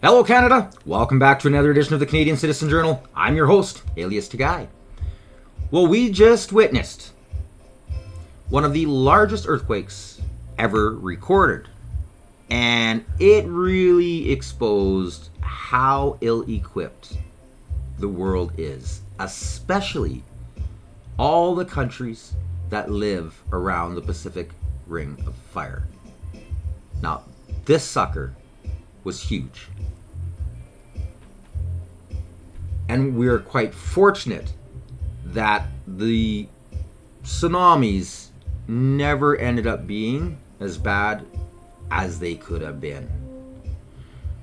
Hello Canada! Welcome back to another edition of the Canadian Citizen Journal. I'm your host, alias Tagai. Well, we just witnessed one of the largest earthquakes ever recorded. And it really exposed how ill-equipped the world is, especially all the countries that live around the Pacific Ring of Fire. Now, this sucker was huge. And we're quite fortunate that the tsunamis never ended up being as bad as they could have been.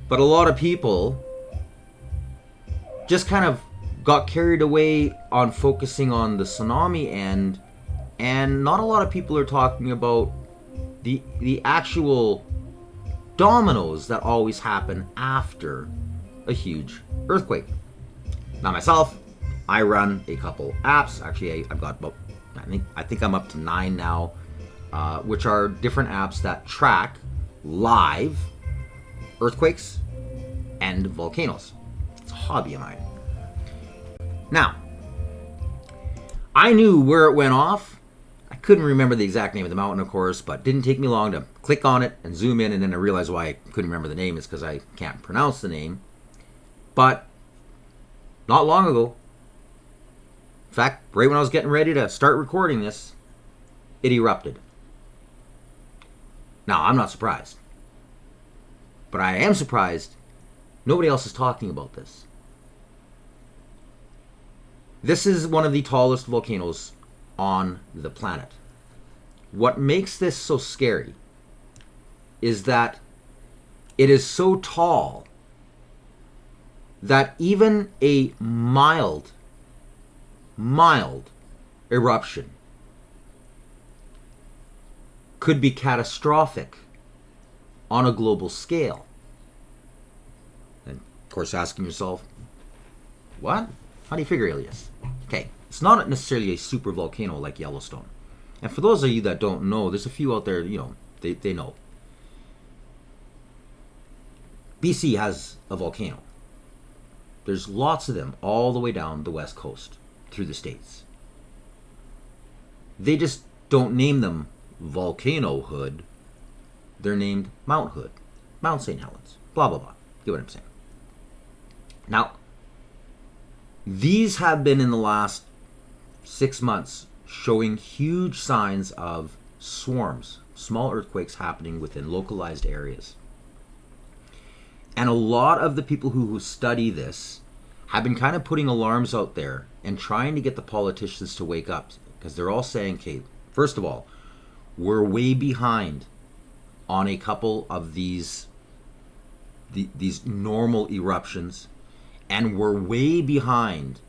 But a lot of people just kind of got carried away on focusing on the tsunami end, and not a lot of people are talking about the actual dominoes that always happen after a huge earthquake. Now myself, I run a couple apps. Actually, I've got about, I think I'm up to 9 now, which are different apps that track live earthquakes and volcanoes. It's a hobby of mine. Now, I knew where it went off. I couldn't remember the exact name of the mountain, of course, but it didn't take me long to click on it and zoom in, and then I realized why I couldn't remember the name is because I can't pronounce the name. But not long ago, in fact, right when I was getting ready to start recording this, it erupted. Now, I'm not surprised. But I am surprised nobody else is talking about this. This is one of the tallest volcanoes on the planet. What makes this so scary is that it is so tall that even a mild eruption could be catastrophic on a global scale. And of course, asking yourself, what? How do you figure, alias? Okay, it's not necessarily a super volcano like Yellowstone. And for those of you that don't know, there's a few out there, they know. BC has a volcano. There's lots of them all the way down the west coast through the States. They just don't name them Volcano Hood. They're named Mount Hood, Mount St. Helens, blah, blah, blah. Get what I'm saying? Now, these have been in the last 6 months showing huge signs of swarms, small earthquakes happening within localized areas. And a lot of the people who study this have been kind of putting alarms out there and trying to get the politicians to wake up, because they're all saying, okay, first of all, we're way behind on a couple of these normal eruptions, and we're way behind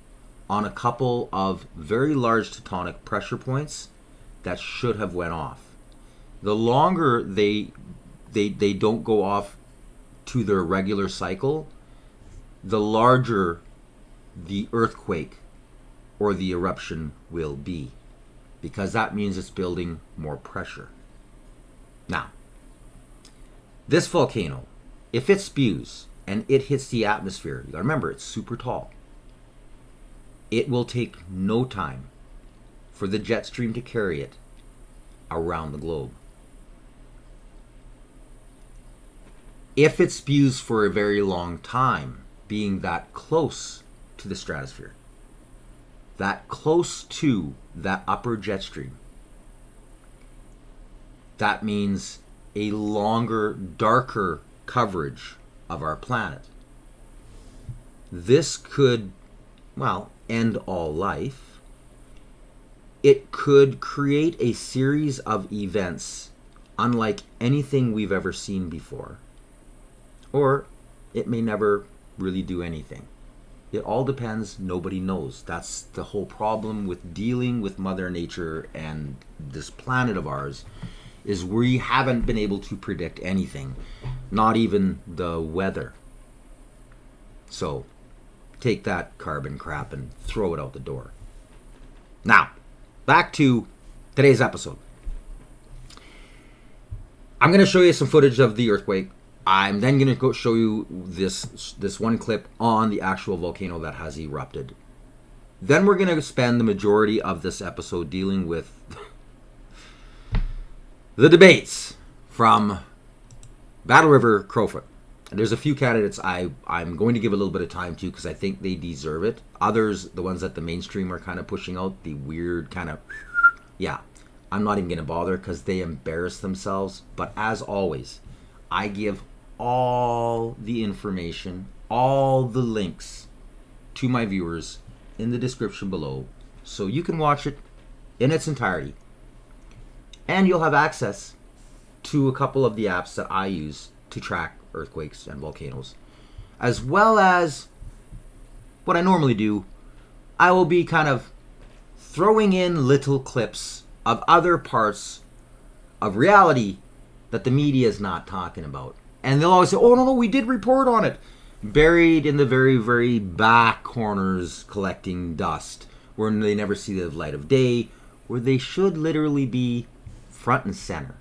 on a couple of very large tectonic pressure points that should have went off. The longer they don't go off to their regular cycle, the larger the earthquake or the eruption will be, because that means it's building more pressure. Now, this volcano, if it spews and it hits the atmosphere, you gotta remember, it's super tall. It will take no time for the jet stream to carry it around the globe. If it spews for a very long time, being that close to the stratosphere, that close to that upper jet stream, that means a longer, darker coverage of our planet. This could, end all life. It could create a series of events unlike anything we've ever seen before. Or it may never really do anything. It all depends. Nobody knows. That's the whole problem with dealing with Mother Nature and this planet of ours, is we haven't been able to predict anything, not even the weather. So take that carbon crap and throw it out the door. Now, back to today's episode. I'm going to show you some footage of the earthquake. I'm then going to go show you this one clip on the actual volcano that has erupted. Then we're going to spend the majority of this episode dealing with the debates from Battle River, Crowfoot. And there's a few candidates I'm going to give a little bit of time to because I think they deserve it. Others, the ones that the mainstream are kind of pushing out, the weird kind of, yeah, I'm not even going to bother because they embarrass themselves. But as always, I give all the information, all the links to my viewers in the description below so you can watch it in its entirety. And you'll have access to a couple of the apps that I use to track earthquakes and volcanoes. As well as what I normally do, I will be kind of throwing in little clips of other parts of reality that the media is not talking about. And they'll always say, oh, no, we did report on it. Buried in the very, very back corners collecting dust, where they never see the light of day, where they should literally be front and center.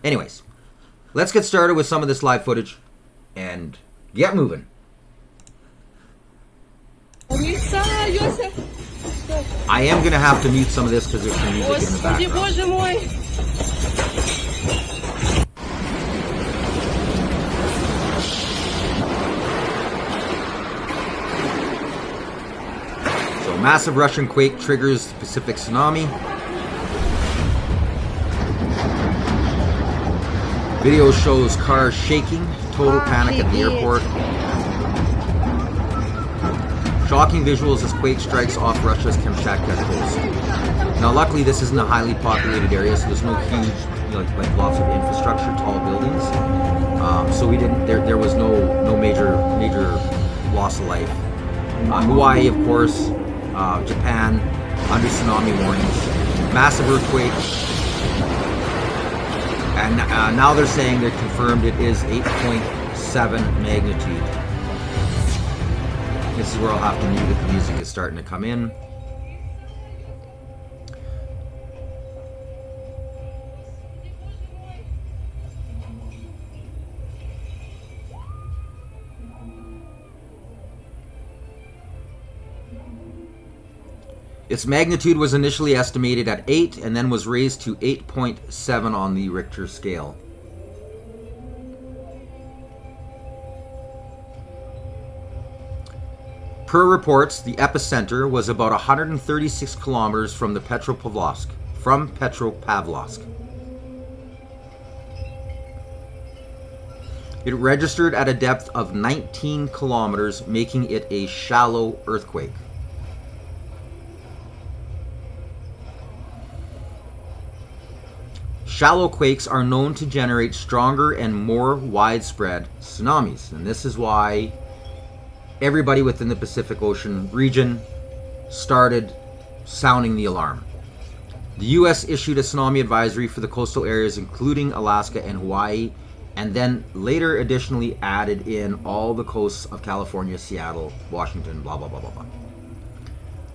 Anyways, let's get started with some of this live footage and get moving. I am going to have to mute some of this because there's some music in the background. So, massive Russian quake triggers Pacific tsunami. Video shows cars shaking, total panic at the airport. Shocking visuals as quake strikes off Russia's Kamchatka coast. Now, luckily, this isn't a highly populated area, so there's no huge, like lots of infrastructure, tall buildings. So we didn't. There was no major loss of life. Hawaii, of course, Japan under tsunami warnings. Massive earthquake. And now they're saying they're confirmed it is 8.7 magnitude. This is where I'll have to mute it. The music is starting to come in. Its magnitude was initially estimated at 8 and then was raised to 8.7 on the Richter scale. Per reports, the epicenter was about 136 kilometers from Petropavlovsk. It registered at a depth of 19 kilometers, making it a shallow earthquake. Shallow quakes are known to generate stronger and more widespread tsunamis, and this is why everybody within the Pacific Ocean region started sounding the alarm. The U.S. issued a tsunami advisory for the coastal areas including Alaska and Hawaii, and then later additionally added in all the coasts of California, Seattle, Washington, blah, blah, blah, blah, blah.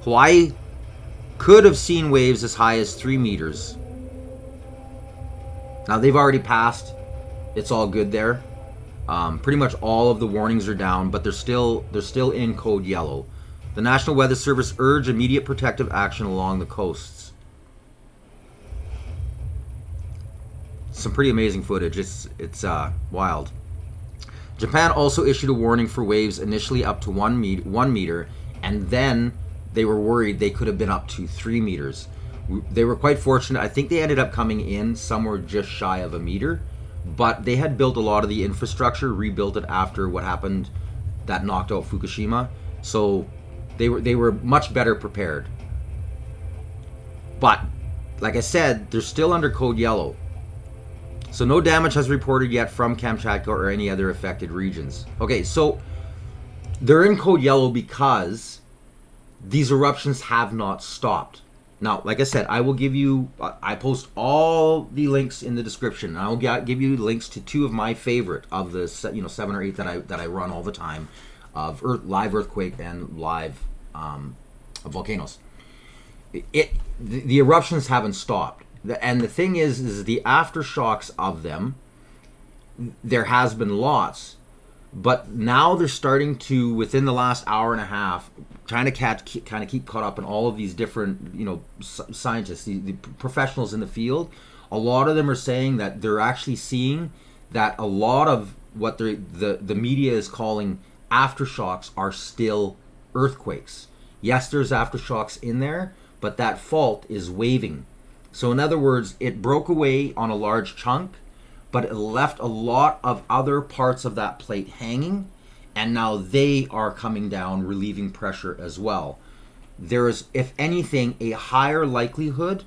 Hawaii could have seen waves as high as 3 meters. Now, they've already passed. It's all good there. Pretty much all of the warnings are down, but they're still in code yellow. The National Weather Service urged immediate protective action along the coasts. Some pretty amazing footage. It's wild. Japan also issued a warning for waves initially up to 1 meter, and then they were worried they could have been up to 3 meters. They were quite fortunate. I think they ended up coming in somewhere just shy of 1 meter, but they had built a lot of the infrastructure, rebuilt it after what happened that knocked out Fukushima. So they were much better prepared. But like I said, they're still under code yellow. So no damage has reported yet from Kamchatka or any other affected regions. Okay, so they're in code yellow because these eruptions have not stopped. Now, like I said, I will give you, I post all the links in the description. And I will give you links to 2 of my favorite of the 7 or 8 that I run all the time of live earthquake and live volcanoes. The eruptions haven't stopped. And the thing is the aftershocks of them there has been lots, but now they're starting to, within the last hour and a half, trying to kind of keep caught up in all of these different, scientists, the professionals in the field. A lot of them are saying that they're actually seeing that a lot of what the media is calling aftershocks are still earthquakes. Yes, there's aftershocks in there, but that fault is waving. So in other words, it broke away on a large chunk, but it left a lot of other parts of that plate hanging, and now they are coming down, relieving pressure as well. There is, if anything, a higher likelihood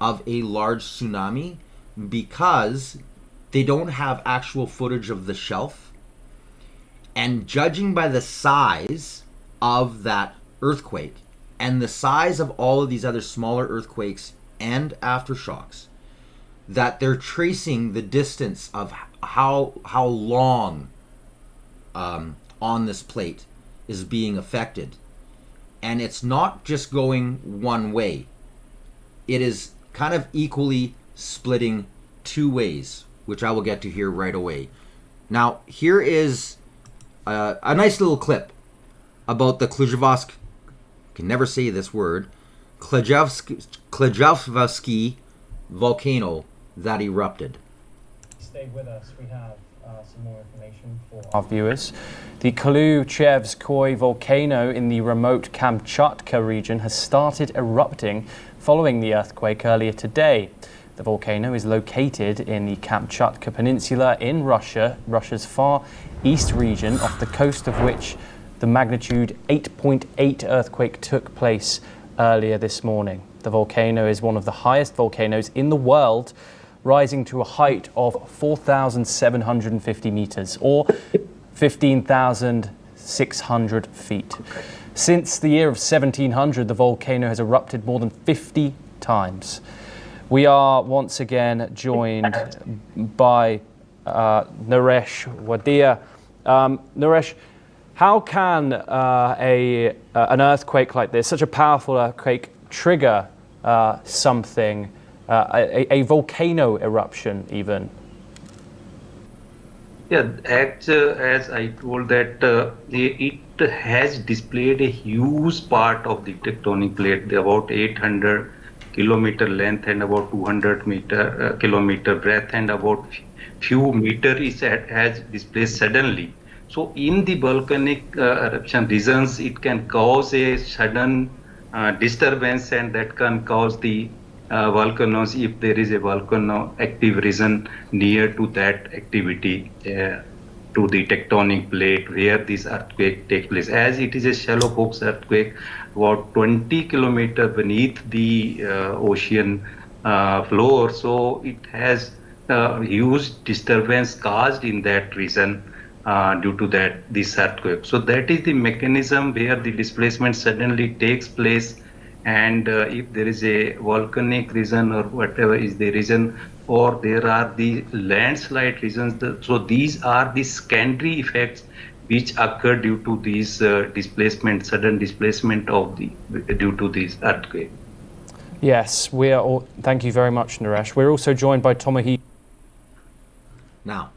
of a large tsunami because they don't have actual footage of the shelf. And judging by the size of that earthquake and the size of all of these other smaller earthquakes and aftershocks, that they're tracing the distance of how long on this plate is being affected. And it's not just going one way. It is kind of equally splitting two ways, which I will get to here right away. Now, here is a nice little clip about the Klejevsky, can never say this word, Klejevsky volcano that erupted. Stay with us. We have some more information for our viewers. The Poilievre volcano in the remote Kamchatka region has started erupting following the earthquake earlier today. The volcano is located in the Kamchatka Peninsula in Russia, Russia's far east region, off the coast of which the magnitude 8.8 earthquake took place earlier this morning. The volcano is one of the highest volcanoes in the world, rising to a height of 4,750 meters or 15,600 feet. Since the year of 1700, the volcano has erupted more than 50 times. We are once again joined by Naresh Wadia. Naresh, how can an earthquake like this, such a powerful earthquake, trigger something, a volcano eruption even? Yeah, as I told that it has displayed a huge part of the tectonic plate, about 800 kilometer length and about 200 kilometer breadth and about few meters it has displayed suddenly. So in the volcanic eruption regions, it can cause a sudden disturbance, and that can cause the volcanoes, if there is a volcano active region near to that activity, to the tectonic plate where this earthquake takes place. As it is a shallow box earthquake, about 20 kilometers beneath the ocean floor, so it has huge disturbance caused in that region due to this earthquake. So that is the mechanism where the displacement suddenly takes place. And if there is a volcanic region or whatever is the region, or there are the landslide regions, so these are the secondary effects which occur due to these sudden displacement of due to this earthquake. Yes, we are all, thank you very much, Naresh. We're also joined by Tomohiro. Now,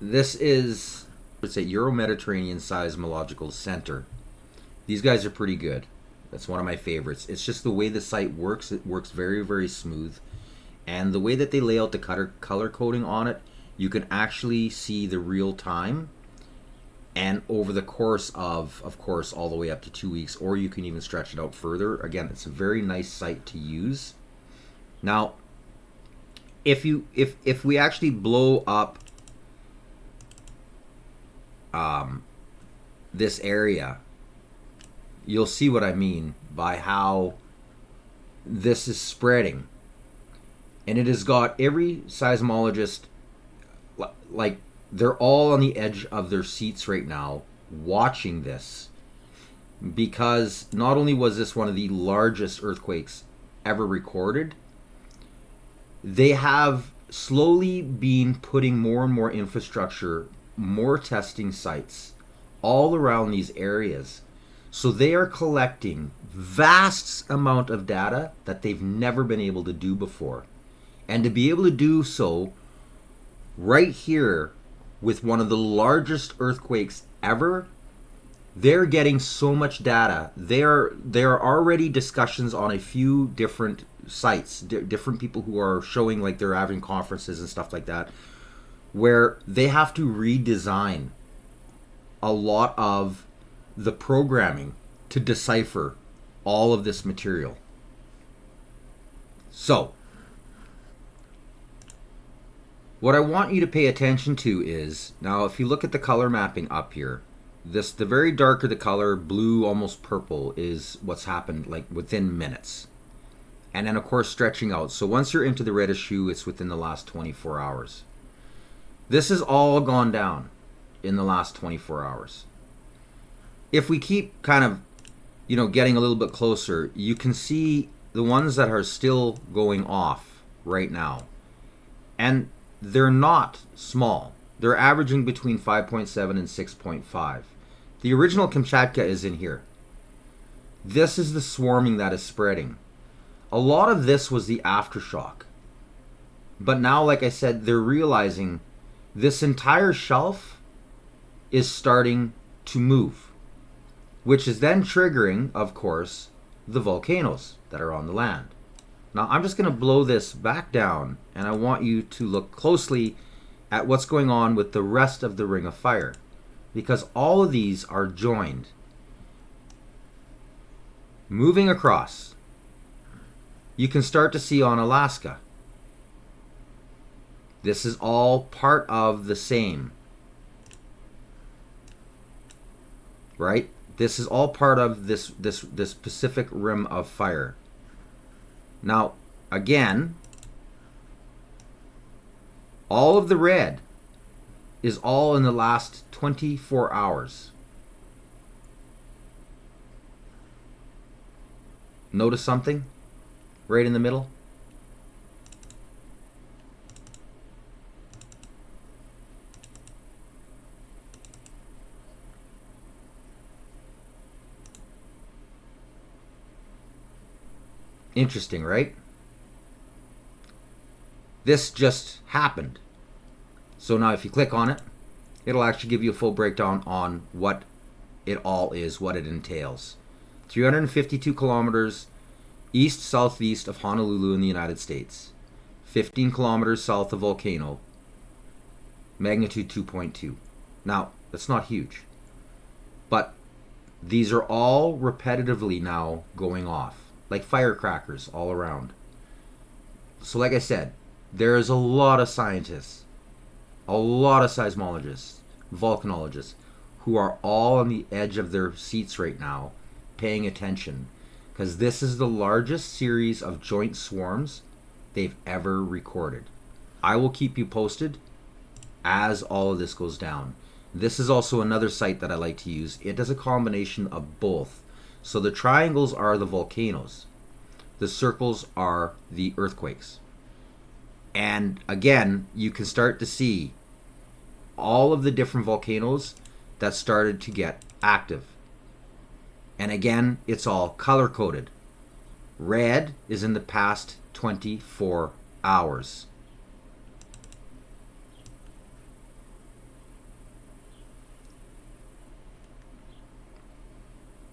this is, it's a Euro-Mediterranean Seismological Center. These guys are pretty good. That's one of my favorites. It's just the way the site works. It works very, very smooth. And the way that they lay out the color coding on it, you can actually see the real time. And over the course of course, all the way up to 2 weeks, or you can even stretch it out further. Again, it's a very nice site to use. Now, if we actually blow up this area, you'll see what I mean by how this is spreading. And it has got every seismologist, like, they're all on the edge of their seats right now watching this, because not only was this one of the largest earthquakes ever recorded, they have slowly been putting more and more infrastructure, more testing sites all around these areas. So they are collecting vast amount of data that they've never been able to do before. And to be able to do so right here with one of the largest earthquakes ever, they're getting so much data. There are already discussions on a few different sites, different people who are showing, like they're having conferences and stuff like that, where they have to redesign a lot of the programming to decipher all of this material. So, what I want you to pay attention to is, now if you look at the color mapping up here, the very darker the color, blue, almost purple, is what's happened like within minutes. And then of course stretching out. So once you're into the reddish hue, it's within the last 24 hours. This has all gone down in the last 24 hours. If we keep kind of, getting a little bit closer, you can see the ones that are still going off right now. And they're not small. They're averaging between 5.7 and 6.5. The original Kamchatka is in here. This is the swarming that is spreading. A lot of this was the aftershock. But now, like I said, they're realizing this entire shelf is starting to move, which is then triggering, of course, the volcanoes that are on the land. Now, I'm just going to blow this back down, and I want you to look closely at what's going on with the rest of the Ring of Fire, because all of these are joined. Moving across, you can start to see on Alaska. This is all part of the same, right? This is all part of this Pacific Rim of Fire. Now, again, all of the red is all in the last 24 hours. Notice something right in the middle? Interesting, right? This just happened. So now if you click on it, it'll actually give you a full breakdown on what it all is, what it entails. 352 kilometers east-southeast of Honolulu in the United States. 15 kilometers south of Volcano. Magnitude 2.2. Now, that's not huge. But these are all repetitively now going off, like firecrackers all around. So like I said, there is a lot of scientists, a lot of seismologists, volcanologists, who are all on the edge of their seats right now, paying attention, because this is the largest series of joint swarms they've ever recorded. I will keep you posted as all of this goes down. This is also another site that I like to use. It does a combination of both. So the triangles are the volcanoes. The circles are the earthquakes. And again, you can start to see all of the different volcanoes that started to get active. And again, it's all color coded. Red is in the past 24 hours.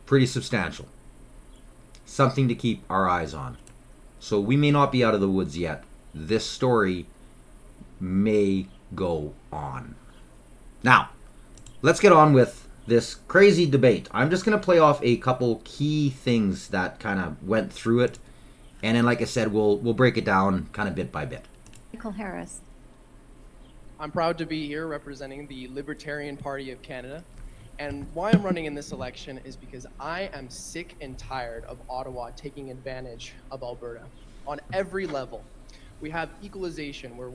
Pretty substantial. Something to keep our eyes on. So we may not be out of the woods yet. This story may go on. Now, let's get on with this crazy debate. I'm just going to play off a couple key things that kind of went through it. And then, like I said, we'll break it down kind of bit by bit. Michael Harris. I'm proud to be here representing the Libertarian Party of Canada. And why I'm running in this election is because I am sick and tired of Ottawa taking advantage of Alberta on every level. We have equalization where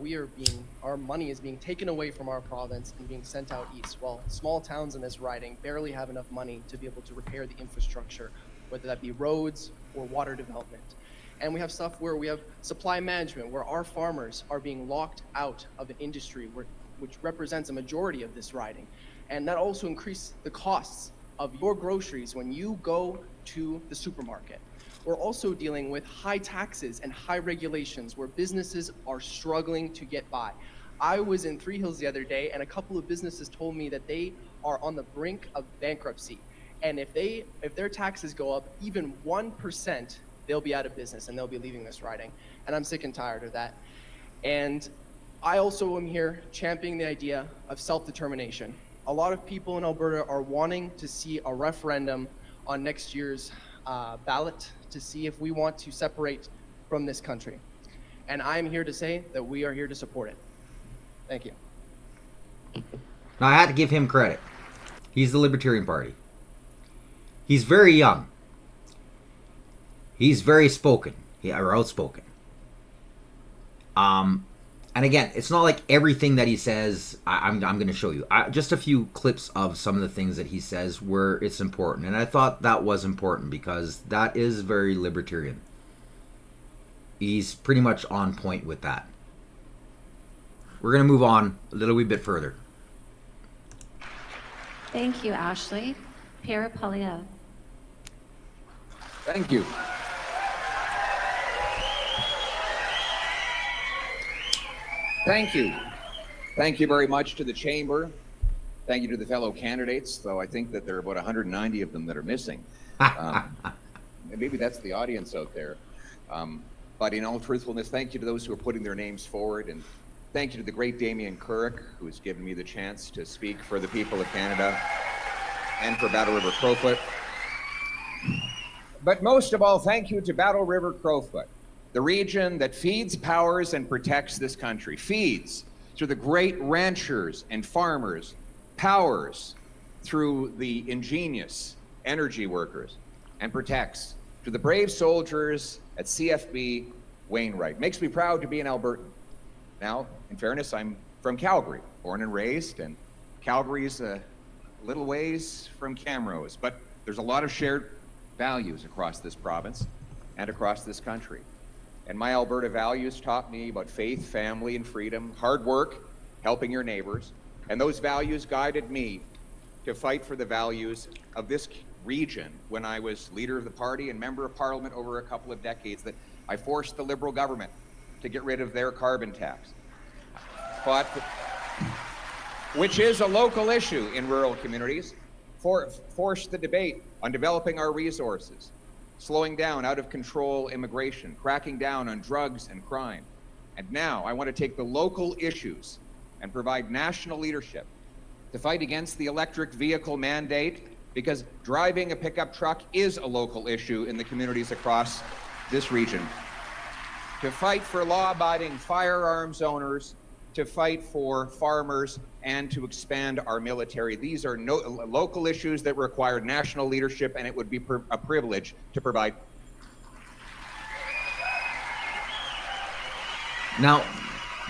our money is being taken away from our province and being sent out east, while small towns in this riding barely have enough money to be able to repair the infrastructure, whether that be roads or water development. And we have stuff where we have supply management, where our farmers are being locked out of an industry which represents a majority of this riding. And that also increases the costs of your groceries when you go to the supermarket. we're also dealing with high taxes and high regulations where businesses are struggling to get by. I was in Three Hills the other day, and a couple of businesses told me that they are on the brink of bankruptcy. And if their taxes go up even 1%, they'll be out of business and they'll be leaving this riding. And I'm sick and tired of that. And I also am here championing the idea of self-determination. A lot of people in Alberta are wanting to see a referendum on next year's ballot to see if we want to separate from this country. And I'm here to say that we are here to support it. Thank you. Now, I had to give him credit. He's the Libertarian Party. He's very young. He's very spoken, or outspoken. And again, it's not like everything that he says I'm going to show you. Just a few clips of some of the things that he says where it's important. And I thought that was important because that is very libertarian. He's pretty much on point with that. We're going to move on a little wee bit further. Thank you, Ashley. Pierre Poilievre. Thank you. Thank you. Thank you very much to the Chamber. Thank you to the fellow candidates, though I think that there are about 190 of them that are missing. Maybe that's the audience out there. But in all truthfulness, thank you to those who are putting their names forward, and thank you to the great Damien Couric, who has given me the chance to speak for the people of Canada and for Battle River Crowfoot. But most of all, thank you to Battle River Crowfoot, the region that feeds, powers, and protects this country. Feeds through the great ranchers and farmers, powers through the ingenious energy workers, and protects through the brave soldiers at CFB Wainwright. Makes me proud to be an Albertan. Now, in fairness, I'm from Calgary, born and raised, and Calgary's a little ways from Camrose, but there's a lot of shared values across this province and across this country. And my Alberta values taught me about faith, family, and freedom, hard work, helping your neighbors, and those values guided me to fight for the values of this region when I was leader of the party and member of parliament over a couple of decades, that I forced the Liberal government to get rid of their carbon tax. But, which is a local issue in rural communities, forced the debate on developing our resources, slowing down out of control immigration, cracking down on drugs and crime. And now I want to take the local issues and provide national leadership to fight against the electric vehicle mandate, because driving a pickup truck is a local issue in the communities across this region. To fight for law-abiding firearms owners, to fight for farmers, and to expand our military. These are local issues that require national leadership, and it would be a privilege to provide. Now,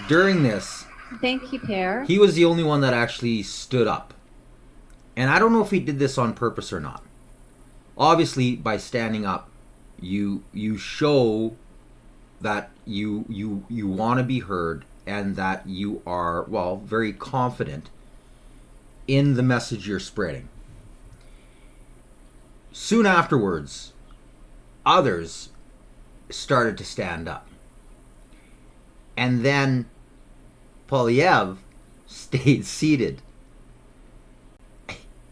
during this, Thank you, Pierre. he was the only one that actually stood up. And I don't know if he did this on purpose or not. Obviously, by standing up, you show that you want to be heard, and that you are, well, very confident in the message you're spreading. Soon afterwards, others started to stand up. And then Poilievre stayed seated.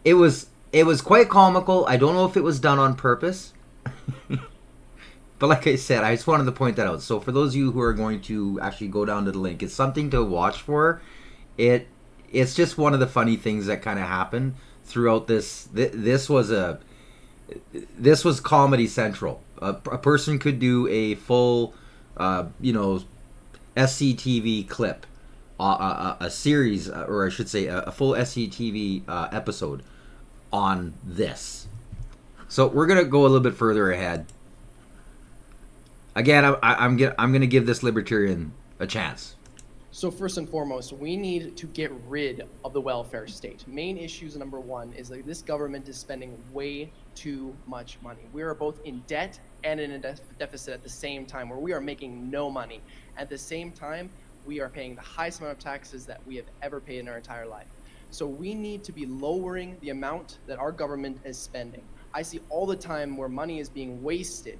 It was quite comical. I don't know if it was done on purpose. But like I said, I just wanted to point that out. So for those of you who are going to actually go down to the link, it's something to watch for. It's just one of the funny things that kind of happened throughout this. This was Comedy Central. A person could do a full, SCTV clip, a series, or I should say, a full SCTV episode on this. So we're gonna go a little bit further ahead. Again, I'm gonna give this libertarian a chance. So first and foremost, we need to get rid of the welfare state. Main issues number one is that this government is spending way too much money. We are both in debt and in a deficit at the same time, where we are making no money. At the same time, we are paying the highest amount of taxes that we have ever paid in our entire life. So we need to be lowering the amount that our government is spending. I see all the time where money is being wasted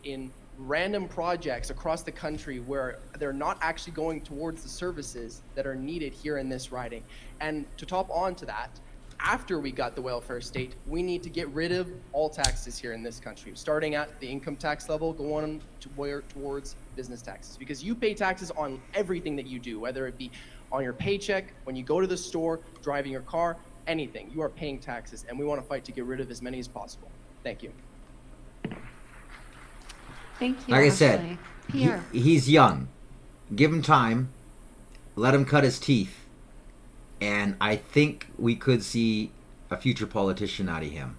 in random projects across the country where they're not actually going towards the services that are needed here in this riding. And to top on to that, after we got the welfare state, we need to get rid of all taxes here in this country, starting at the income tax level, going towards business taxes, because you pay taxes on everything that you do, whether it be on your paycheck, when you go to the store, driving your car, anything. You are paying taxes, and we want to fight to get rid of as many as possible. Thank you. Thank you, Like I Ashley. said, Pierre. he's young. Give him time. Let him cut his teeth. And I think we could see a future politician out of him.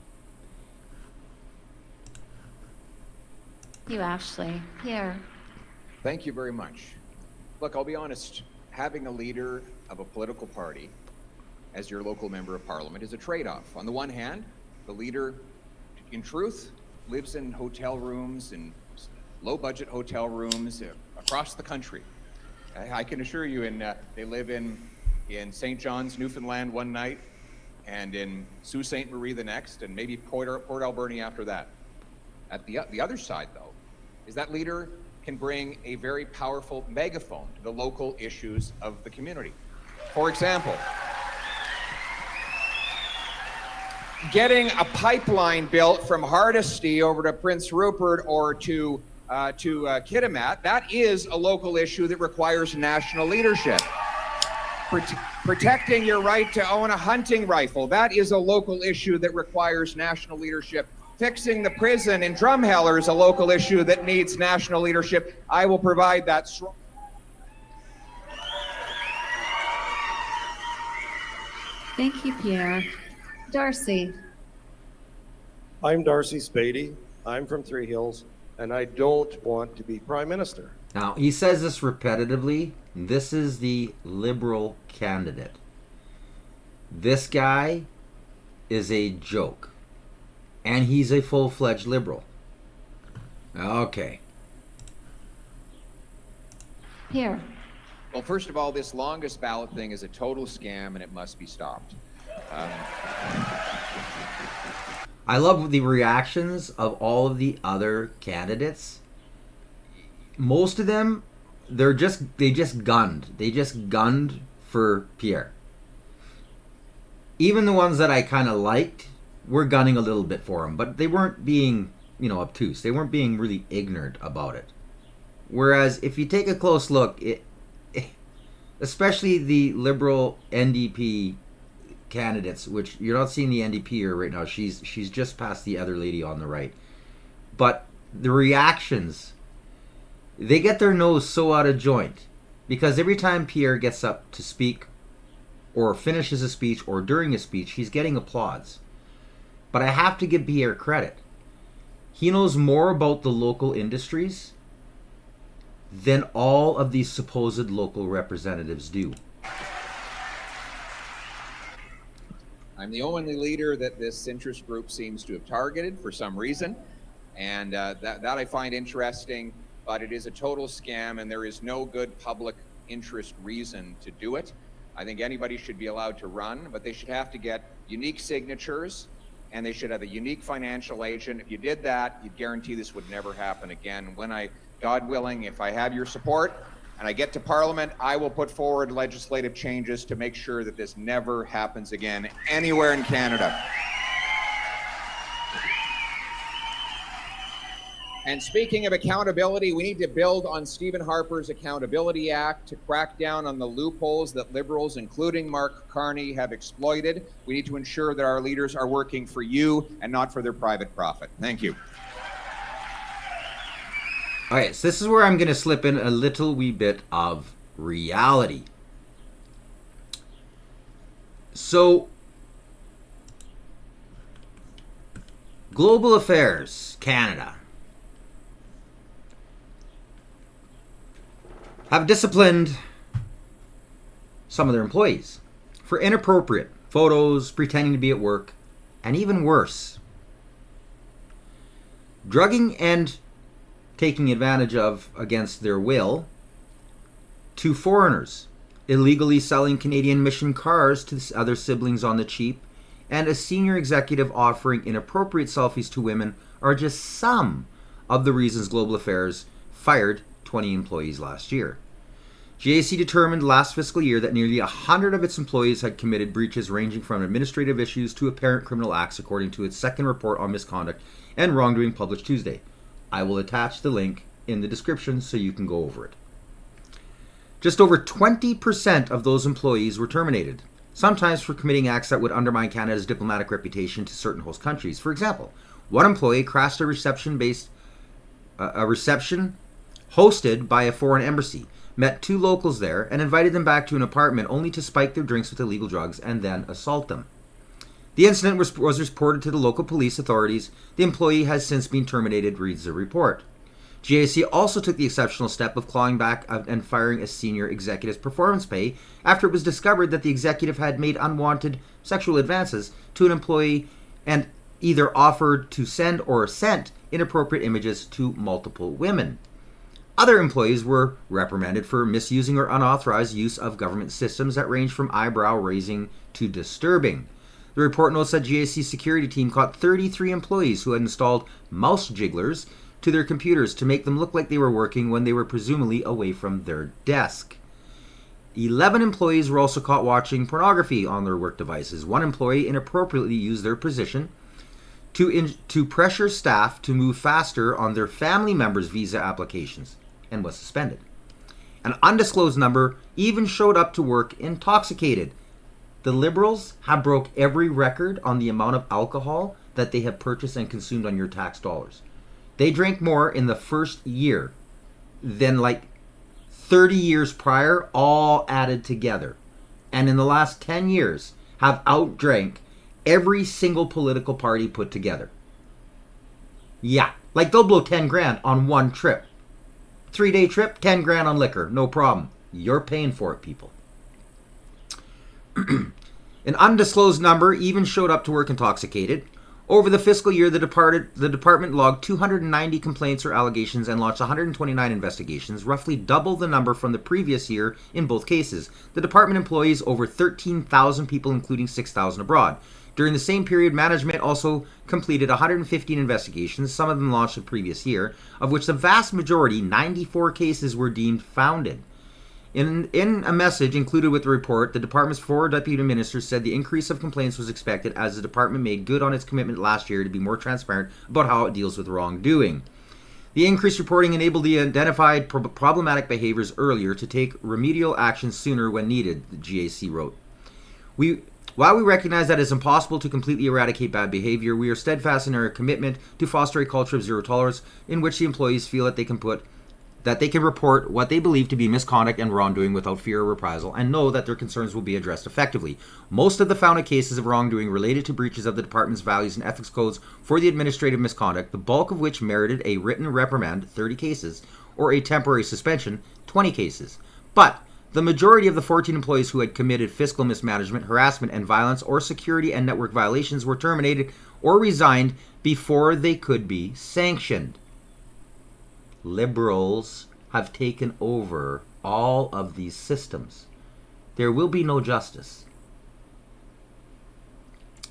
Thank you, Ashley. Pierre. Thank you very much. Look, I'll be honest, having a leader of a political party as your local member of parliament is a trade-off. On the one hand, the leader, in truth, lives in hotel rooms and low-budget hotel rooms across the country. I can assure you, they live in St. John's, Newfoundland one night, and in Sault Ste. Marie the next, and maybe Port Alberni after that. At the other side, though, is that leader can bring a very powerful megaphone to the local issues of the community. For example, getting a pipeline built from Hardisty over to Prince Rupert or to Kitimat, that is a local issue that requires national leadership. Protecting your right to own a hunting rifle, that is a local issue that requires national leadership. Fixing the prison in Drumheller is a local issue that needs national leadership. I will provide that strong. Thank you, Pierre. Darcy. I'm Darcy Spady. I'm from Three Hills, and I don't want to be Prime Minister. Now, he says this repetitively. This is the Liberal candidate. This guy is a joke. And he's a full-fledged Liberal. Okay. Pierre. Well, first of all, this longest ballot thing is a total scam, and it must be stopped. I love the reactions of all of the other candidates. Most of them, they just gunned for Pierre. Even the ones that I kind of liked were gunning a little bit for him, but they weren't being, obtuse. They weren't being really ignorant about it. Whereas if you take a close look, especially the Liberal NDP candidates, which you're not seeing the NDP here right now. She's just past the other lady on the right. But the reactions, they get their nose so out of joint, because every time Pierre gets up to speak or finishes a speech or during a speech, he's getting applause. But I have to give Pierre credit. He knows more about the local industries than all of these supposed local representatives do. I'm the only leader that this interest group seems to have targeted for some reason, and that I find interesting, but it is a total scam, and there is no good public interest reason to do it. I think anybody should be allowed to run, but they should have to get unique signatures, and they should have a unique financial agent. If you did that, you'd guarantee this would never happen again. God willing, if I have your support and I get to Parliament, I will put forward legislative changes to make sure that this never happens again anywhere in Canada. And speaking of accountability, we need to build on Stephen Harper's Accountability Act to crack down on the loopholes that Liberals, including Mark Carney, have exploited. We need to ensure that our leaders are working for you and not for their private profit. Thank you. All right, so this is where I'm going to slip in a little wee bit of reality. So, Global Affairs Canada have disciplined some of their employees for inappropriate photos, pretending to be at work, and even worse, drugging and taking advantage of, against their will, to foreigners, illegally selling Canadian Mission cars to other siblings on the cheap, and a senior executive offering inappropriate selfies to women are just some of the reasons Global Affairs fired 20 employees last year. GAC determined last fiscal year that nearly 100 of its employees had committed breaches ranging from administrative issues to apparent criminal acts, according to its second report on misconduct and wrongdoing published Tuesday. I will attach the link in the description so you can go over it. Just over 20% of those employees were terminated, sometimes for committing acts that would undermine Canada's diplomatic reputation to certain host countries. For example, one employee crashed a reception hosted by a foreign embassy, met 2 locals there, and invited them back to an apartment only to spike their drinks with illegal drugs and then assault them. The incident was reported to the local police authorities. The employee has since been terminated, reads the report. GAC also took the exceptional step of clawing back and firing a senior executive's performance pay after it was discovered that the executive had made unwanted sexual advances to an employee and either offered to send or sent inappropriate images to multiple women. Other employees were reprimanded for misusing or unauthorized use of government systems that range from eyebrow-raising to disturbing. The report notes that GAC's security team caught 33 employees who had installed mouse jigglers to their computers to make them look like they were working when they were presumably away from their desk. 11 employees were also caught watching pornography on their work devices. One employee inappropriately used their position to pressure staff to move faster on their family members' visa applications and was suspended. An undisclosed number even showed up to work intoxicated. The Liberals have broke every record on the amount of alcohol that they have purchased and consumed on your tax dollars. They drank more in the first year than like 30 years prior, all added together. And in the last 10 years have outdrank every single political party put together. Yeah, like they'll blow 10 grand on one trip. 3-day trip, 10 grand on liquor, no problem. You're paying for it, people. An undisclosed number even showed up to work intoxicated. Over the fiscal year, the department logged 290 complaints or allegations and launched 129 investigations, roughly double the number from the previous year in both cases. The department employs over 13,000 people, including 6,000 abroad. During the same period, management also completed 115 investigations, some of them launched the previous year, of which the vast majority, 94 cases, were deemed founded. In a message included with the report, the department's 4 deputy ministers said the increase of complaints was expected as the department made good on its commitment last year to be more transparent about how it deals with wrongdoing. The increased reporting enabled the identified problematic behaviors earlier to take remedial action sooner when needed, the GAC wrote. While we recognize that it is impossible to completely eradicate bad behavior, we are steadfast in our commitment to foster a culture of zero tolerance in which the employees feel that they can report what they believe to be misconduct and wrongdoing without fear of reprisal and know that their concerns will be addressed effectively. Most of the founded cases of wrongdoing related to breaches of the department's values and ethics codes for the administrative misconduct, the bulk of which merited a written reprimand, 30 cases, or a temporary suspension, 20 cases. But the majority of the 14 employees who had committed fiscal mismanagement, harassment, and violence or security and network violations were terminated or resigned before they could be sanctioned. Liberals have taken over all of these systems. There will be no justice.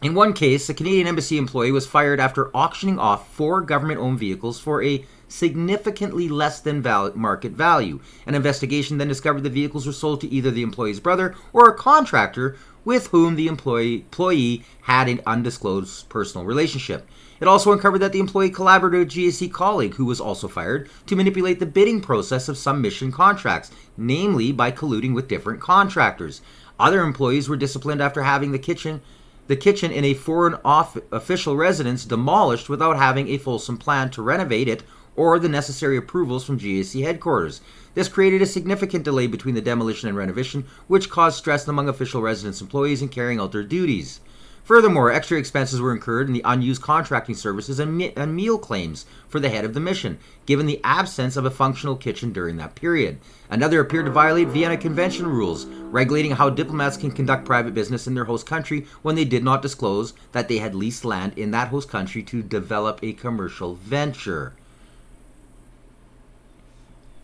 In one case, a Canadian embassy employee was fired after auctioning off 4 government-owned vehicles for a significantly less than market value. An investigation then discovered the vehicles were sold to either the employee's brother or a contractor with whom the employee had an undisclosed personal relationship. It also uncovered that the employee collaborated with a GAC colleague, who was also fired, to manipulate the bidding process of some mission contracts, namely by colluding with different contractors. Other employees were disciplined after having the kitchen in a foreign official residence demolished without having a fulsome plan to renovate it or the necessary approvals from GAC headquarters. This created a significant delay between the demolition and renovation, which caused stress among official residence employees in carrying out their duties. Furthermore, extra expenses were incurred in the unused contracting services and meal claims for the head of the mission, given the absence of a functional kitchen during that period. Another appeared to violate Vienna Convention rules, regulating how diplomats can conduct private business in their host country when they did not disclose that they had leased land in that host country to develop a commercial venture.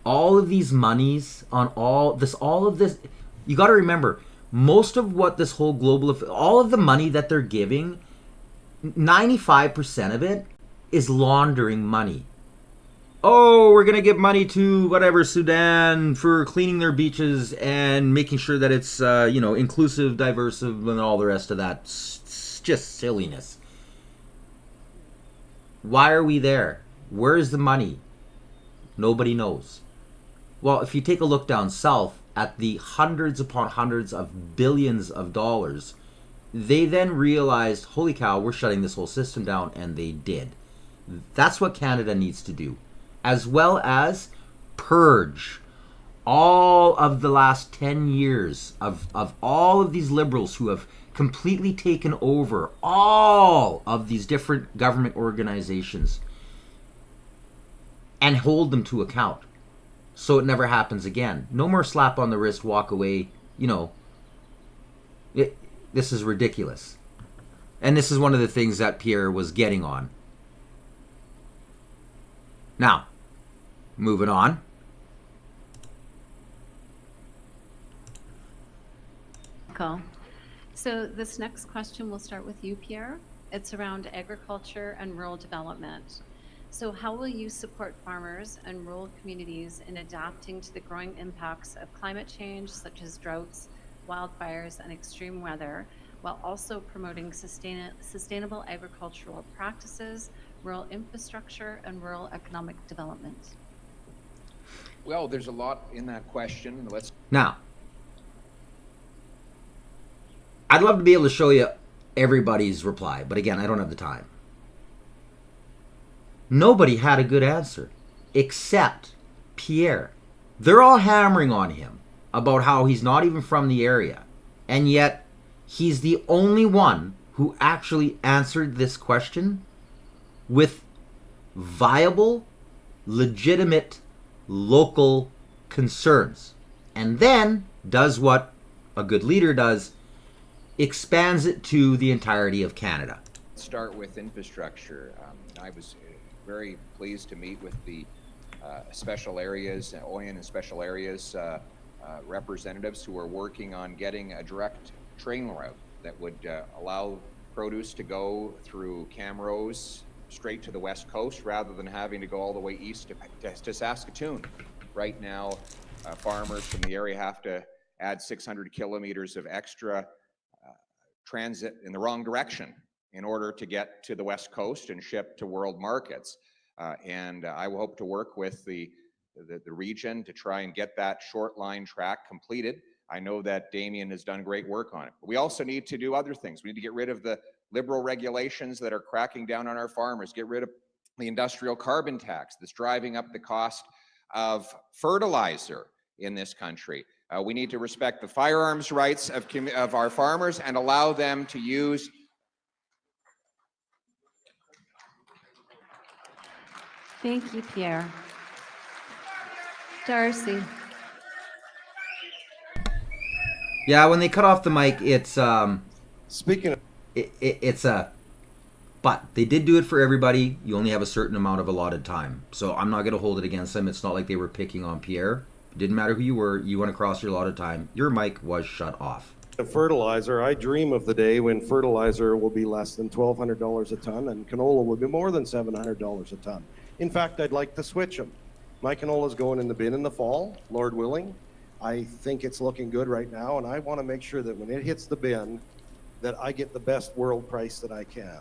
All of these monies on all of this, you got to remember, most of what this whole all of the money that they're giving, 95% of it is laundering money. Oh, we're going to give money to whatever, Sudan, for cleaning their beaches and making sure that it's, inclusive, diverse, and all the rest of that. It's just silliness. Why are we there? Where's the money? Nobody knows. Well, if you take a look down south at the hundreds upon hundreds of billions of dollars, they then realized, holy cow, we're shutting this whole system down, and they did. That's what Canada needs to do, as well as purge all of the last 10 years of all of these liberals who have completely taken over all of these different government organizations and hold them to account so it never happens again. No more slap on the wrist, walk away, this is ridiculous. And this is one of the things that Pierre was getting on. Now, moving on. Cool. So this next question will start with you, Pierre. It's around agriculture and rural development. So how will you support farmers and rural communities in adapting to the growing impacts of climate change, such as droughts, wildfires, and extreme weather, while also promoting sustainable agricultural practices, rural infrastructure, and rural economic development? Well, there's a lot in that question. Now, I'd love to be able to show you everybody's reply, but again, I don't have the time. Nobody had a good answer except Pierre. They're all hammering on him about how he's not even from the area, and yet he's the only one who actually answered this question with viable, legitimate, local concerns, and then does what a good leader does, expands it to the entirety of Canada. Start with infrastructure. I was very pleased to meet with the special areas, OIN and special areas representatives who are working on getting a direct train route that would allow produce to go through Camrose straight to the west coast rather than having to go all the way east to Saskatoon. Right now, farmers from the area have to add 600 kilometers of extra transit in the wrong direction in order to get to the west coast and ship to world markets. And I will hope to work with the region to try and get that short line track completed. I know that Damien has done great work on it. But we also need to do other things. We need to get rid of the liberal regulations that are cracking down on our farmers, get rid of the industrial carbon tax that's driving up the cost of fertilizer in this country. We need to respect the firearms rights of our farmers and allow them to use. Thank you, Pierre. Darcy. Yeah, when they cut off the mic, it's Speaking of, it's a. But they did do it for everybody. You only have a certain amount of allotted time, so I'm not going to hold it against them. It's not like they were picking on Pierre. It didn't matter who you were. You went across your allotted time. Your mic was shut off. fertilizer, I dream of the day when fertilizer will be less than $1,200 a ton and canola will be more than $700 a ton. In fact, I'd like to switch them. My canola's going in the bin in the fall, Lord willing. I think it's looking good right now, and I want to make sure that when it hits the bin, that I get the best world price that I can.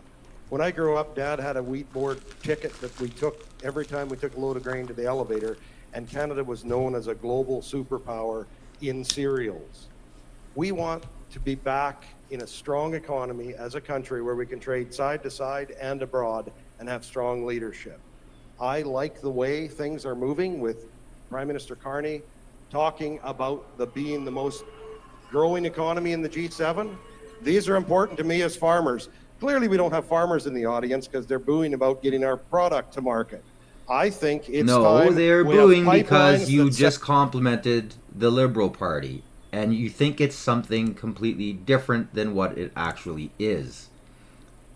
When I grew up, Dad had a wheat board ticket that we took every time we took a load of grain to the elevator, and Canada was known as a global superpower in cereals. We want to be back in a strong economy as a country where we can trade side to side and abroad and have strong leadership. I like the way things are moving with Prime Minister Carney talking about being the most growing economy in the G7. These are important to me as farmers. Clearly we don't have farmers in the audience because they're booing about getting our product to market. I think it's no, time. they're we have booing because pipelines you that just complimented the Liberal Party and you think it's something completely different than what it actually is.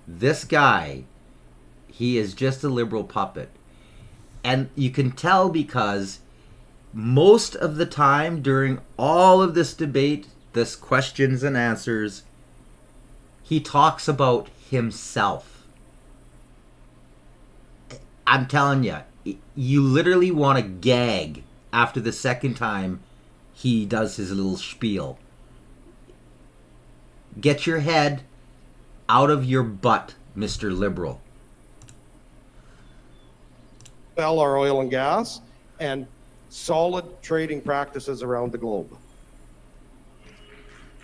This guy, he is just a Liberal puppet. And you can tell because most of the time during all of this debate, this questions and answers, he talks about himself. I'm telling you, you literally want to gag after the second time he does his little spiel. Get your head out of your butt, Mr. Liberal. Sell our oil and gas and solid trading practices around the globe.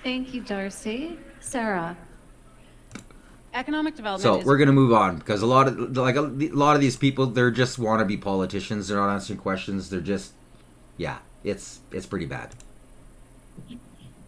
Thank you, Darcy. Sarah. Economic development So is we're gonna move on because a lot of these people, they're just wannabe politicians. They're not answering questions. They're just, yeah, it's pretty bad.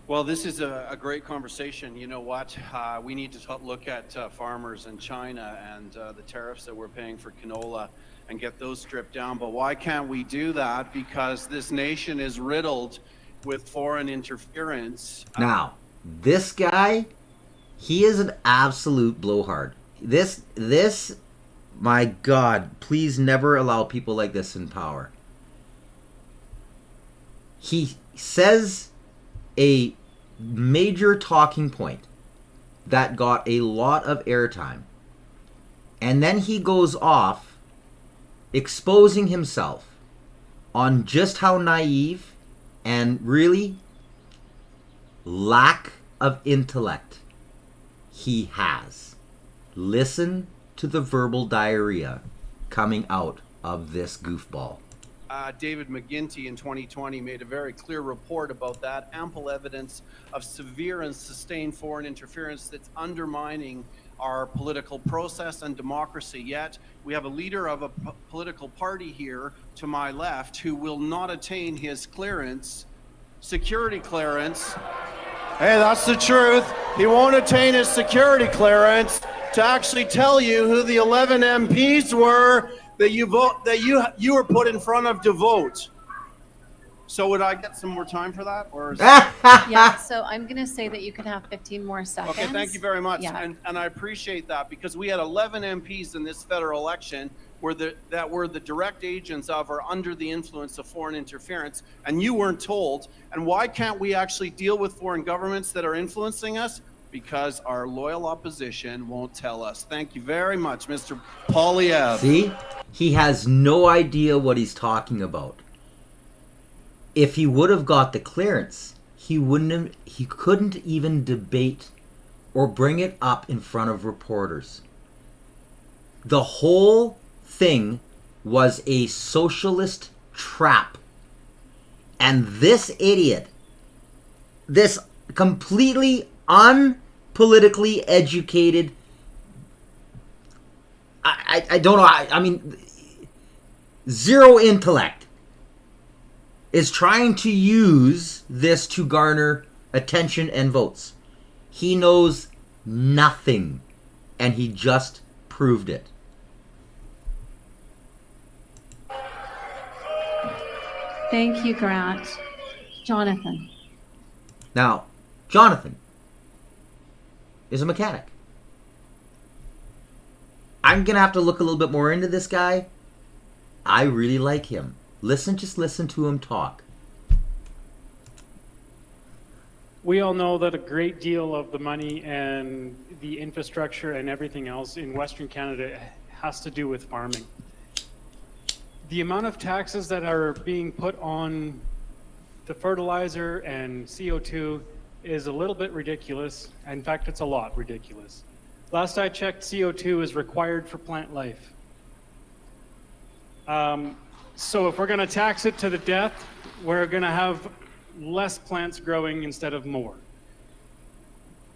Well, this is a great conversation. You know what? We need to look at farmers in China and the tariffs that we're paying for canola and get those stripped down. But why can't we do that? Because this nation is riddled with foreign interference. Now, this guy, he is an absolute blowhard. This, my God, please never allow people like this in power. He says a major talking point that got a lot of airtime, and then he goes off exposing himself on just how naive and really lack of intellect he has. Listen to the verbal diarrhea coming out of this goofball. David McGinty in 2020 made a very clear report about that. Ample evidence of severe and sustained foreign interference that's undermining our political process and democracy. Yet we have a leader of a political party here to my left who will not attain his clearance, security clearance. Hey, that's the truth. He won't attain his security clearance to actually tell you who the 11 MPs were that you were put in front of to vote. So would I get some more time for that, or is Yeah, so I'm going to say that you could have 15 more seconds. Okay, thank you very much. Yeah. And I appreciate that, because we had 11 MPs in this federal election that were the direct agents of or under the influence of foreign interference, and you weren't told. And why can't we actually deal with foreign governments that are influencing us? Because our loyal opposition won't tell us. Thank you very much, Mr. Poilievre. See? He has no idea what he's talking about. If he would have got the clearance, he couldn't even debate or bring it up in front of reporters. The whole thing was a socialist trap. And this idiot, this completely unpolitically educated, I don't know, I mean, zero intellect, is trying to use this to garner attention and votes. He knows nothing, and he just proved it. Thank you, Grant. Jonathan. Now, Jonathan is a mechanic. I'm going to have to look a little bit more into this guy. I really like him. Just listen to him talk. We all know that a great deal of the money and the infrastructure and everything else in Western Canada has to do with farming. The amount of taxes that are being put on the fertilizer and CO2 is a little bit ridiculous. In fact, it's a lot ridiculous. Last I checked, CO2 is required for plant life. So if we're going to tax it to the death, we're going to have less plants growing instead of more.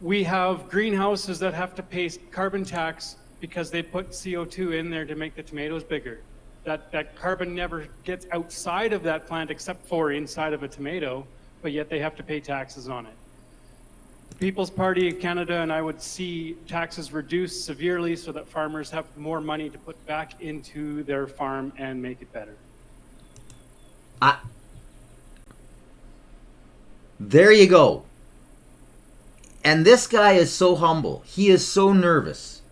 We have greenhouses that have to pay carbon tax because they put CO2 in there to make the tomatoes bigger. That carbon never gets outside of that plant except for inside of a tomato, but yet they have to pay taxes on it. The People's Party of Canada and I would see taxes reduced severely so that farmers have more money to put back into their farm and make it better. There you go. And this guy is so humble. He is so nervous.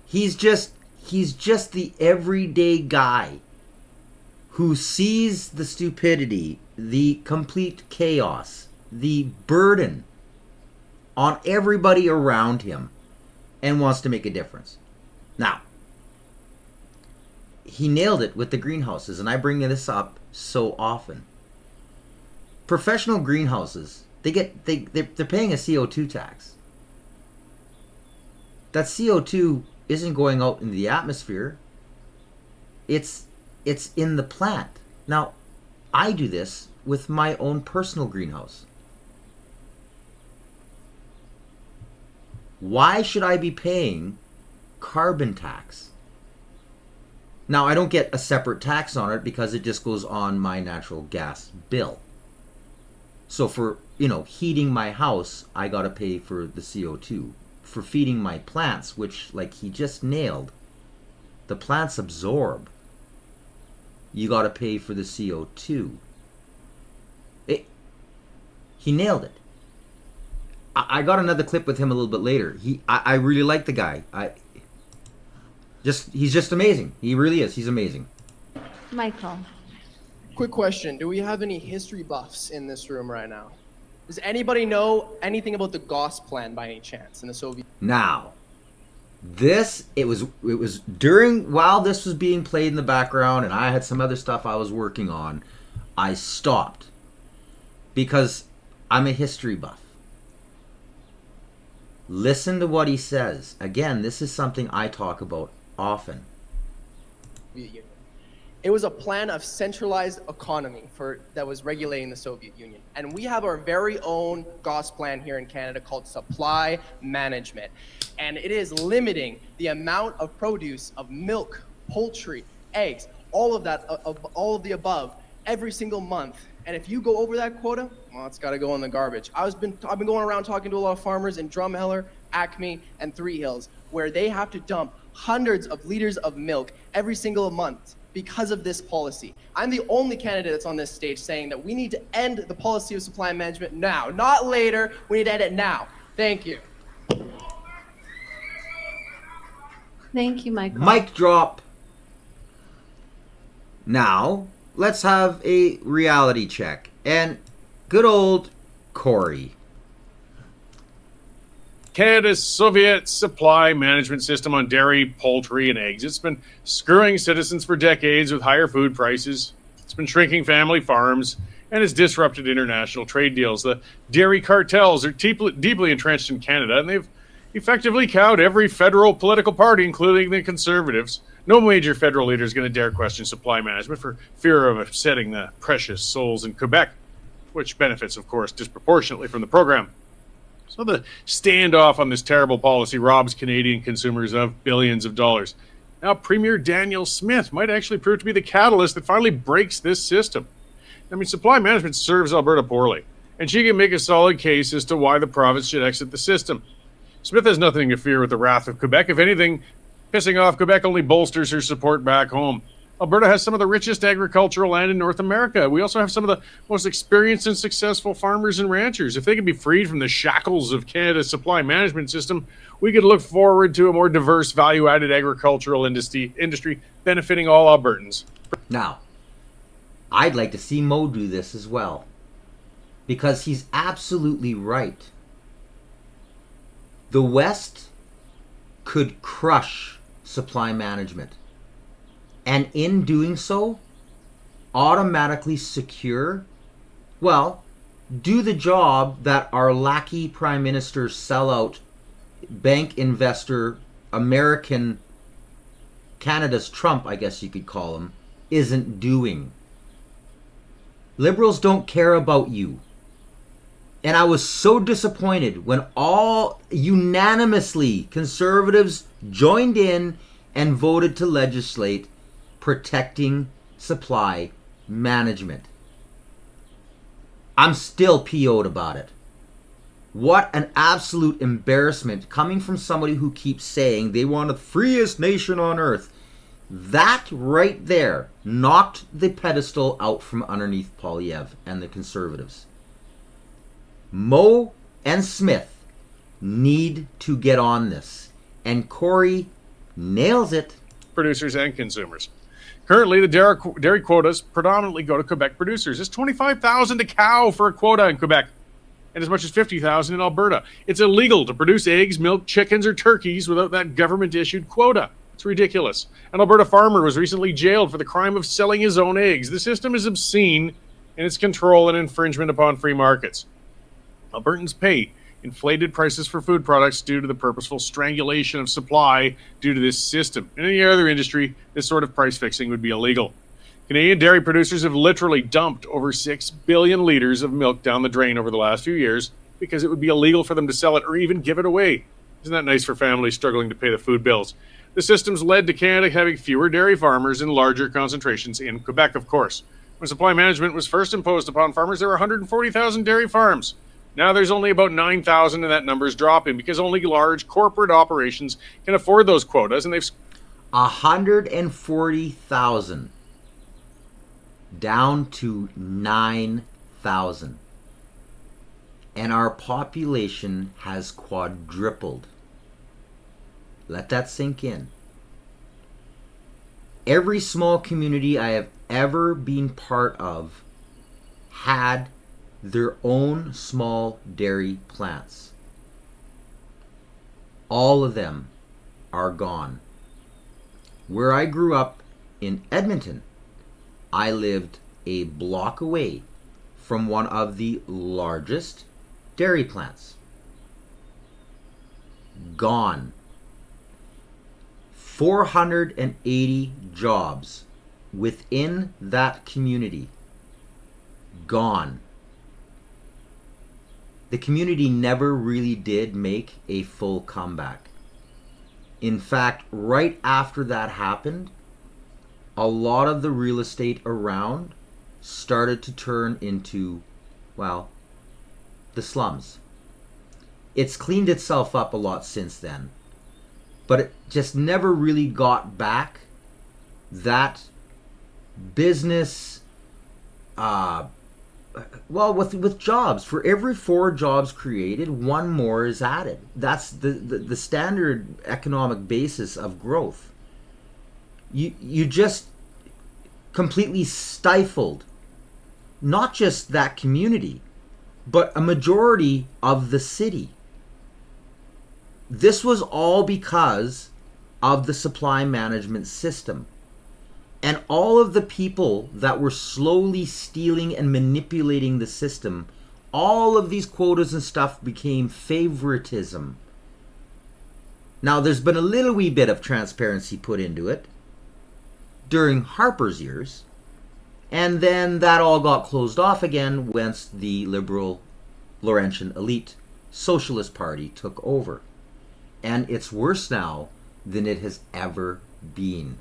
He's just the everyday guy who sees the stupidity, the complete chaos, the burden on everybody around him and wants to make a difference. Now, he nailed it with the greenhouses, and I bring this up so often. Professional greenhouses, they're paying a CO2 tax. That CO2 isn't going out into the atmosphere. It's in the plant. Now, I do this with my own personal greenhouse. Why should I be paying carbon tax? Now, I don't get a separate tax on it because it just goes on my natural gas bill. So for, heating my house, I got to pay for the CO2. For feeding my plants, which, like he just nailed, the plants absorb. You got to pay for the CO2. He nailed it. I got another clip with him a little bit later. I really like the guy. He's just amazing. He really is. He's amazing. Michael. Quick question. Do we have any history buffs in this room right now? Does anybody know anything about the Gauss plan by any chance in the Soviet? Now, it was while this was being played in the background and I had some other stuff I was working on, I stopped because I'm a history buff. Listen to what he says. Again, this is something I talk about often. It was a plan of centralized economy that was regulating the Soviet Union. And we have our very own Gauss plan here in Canada called supply management. And it is limiting the amount of produce of milk, poultry, eggs, all of that, all of the above, every single month. And if you go over that quota, well, it's got to go in the garbage. I've been going around talking to a lot of farmers in Drumheller, Acme, and Three Hills, where they have to dump hundreds of liters of milk every single month because of this policy. I'm the only candidate that's on this stage saying that we need to end the policy of supply management now, not later. We need to end it now. Thank you. Thank you, Michael. Mic drop. Now, let's have a reality check. And good old Corey. Canada's Soviet supply management system on dairy, poultry, and eggs. It's been screwing citizens for decades with higher food prices. It's been shrinking family farms, and it's disrupted international trade deals. The dairy cartels are deeply entrenched in Canada, and they've effectively cowed every federal political party, including the Conservatives. No major federal leader is going to dare question supply management for fear of upsetting the precious souls in Quebec, which benefits, of course, disproportionately from the program. So the standoff on this terrible policy robs Canadian consumers of billions of dollars. Now, Premier Danielle Smith might actually prove to be the catalyst that finally breaks this system. I mean, supply management serves Alberta poorly, and she can make a solid case as to why the province should exit the system. Smith has nothing to fear with the wrath of Quebec. If anything, pissing off Quebec only bolsters her support back home. Alberta has some of the richest agricultural land in North America. We also have some of the most experienced and successful farmers and ranchers. If they could be freed from the shackles of Canada's supply management system, we could look forward to a more diverse, value-added agricultural industry benefiting all Albertans. Now, I'd like to see Mo do this as well, because he's absolutely right. The West could crush supply management, and in doing so, automatically secure, do the job that our lackey Prime Minister, sellout, bank investor, American, Canada's Trump, I guess you could call him, isn't doing. Liberals don't care about you. And I was so disappointed when all unanimously Conservatives joined in and voted to legislate protecting supply management. I'm still PO'd about it. What an absolute embarrassment coming from somebody who keeps saying they want the freest nation on earth. That right there knocked the pedestal out from underneath Poilievre and the Conservatives. Mo and Smith need to get on this, and Corey nails it. Producers and consumers. Currently, the dairy quotas predominantly go to Quebec producers. It's $25,000 a cow for a quota in Quebec. and as much as 50,000 in Alberta. It's illegal to produce eggs, milk, chickens, or turkeys without that government-issued quota. It's ridiculous. An Alberta farmer was recently jailed for the crime of selling his own eggs. The system is obscene in its control and infringement upon free markets. Albertans pay inflated prices for food products due to the purposeful strangulation of supply due to this system. In any other industry, this sort of price fixing would be illegal. Canadian dairy producers have literally dumped over 6 billion litres of milk down the drain over the last few years because it would be illegal for them to sell it or even give it away. Isn't that nice for families struggling to pay the food bills? The system's led to Canada having fewer dairy farmers and larger concentrations in Quebec, of course. When supply management was first imposed upon farmers, there were 140,000 dairy farms. Now there's only about 9,000, and that number is dropping because only large corporate operations can afford those quotas, and they've 140,000 down to 9,000. And our population has quadrupled. Let that sink in. Every small community I have ever been part of had their own small dairy plants. All of them are gone. Where I grew up in Edmonton, I lived a block away from one of the largest dairy plants. Gone. 480 jobs within that community. Gone. The community never really did make a full comeback. In fact, right after that happened, a lot of the real estate around started to turn into, well, the slums. It's cleaned itself up a lot since then, but it just never really got back that business, with jobs. For every 4 jobs created, 1 more is added. That's the standard economic basis of growth. You just completely stifled not just that community, but a majority of the city. This was all because of the supply management system. And all of the people that were slowly stealing and manipulating the system, all of these quotas and stuff became favoritism. Now, there's been a little wee bit of transparency put into it during Harper's years, and then that all got closed off again once the liberal Laurentian elite Socialist Party took over. And it's worse now than it has ever been.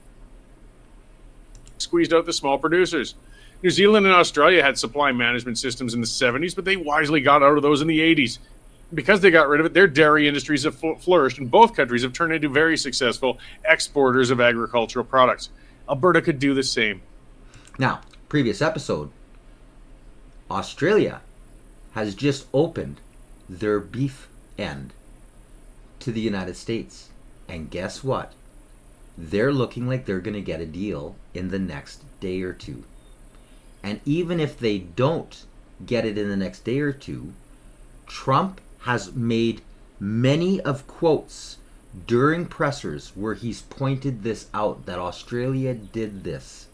Squeezed out the small producers. New Zealand and Australia had supply management systems in the 70s, but they wisely got out of those in the 80s. Because they got rid of it, their dairy industries have flourished, and both countries have turned into very successful exporters of agricultural products. Alberta could do the same. Now, previous episode, Australia has just opened their beef end to the United States. And guess what? They're looking like they're going to get a deal in the next day or two. And even if they don't get it in the next day or two, Trump has made many of quotes during pressers where he's pointed this out, that Australia did this.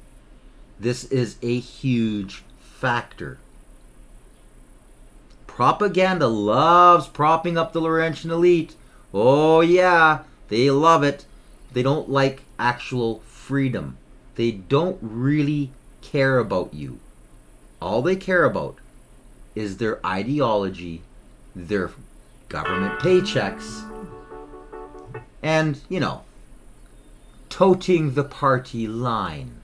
This is a huge factor. Propaganda loves propping up the Laurentian elite. Oh yeah, they love it. They don't like actual freedom. They don't really care about you. All they care about is their ideology, their government paychecks, and, toting the party line.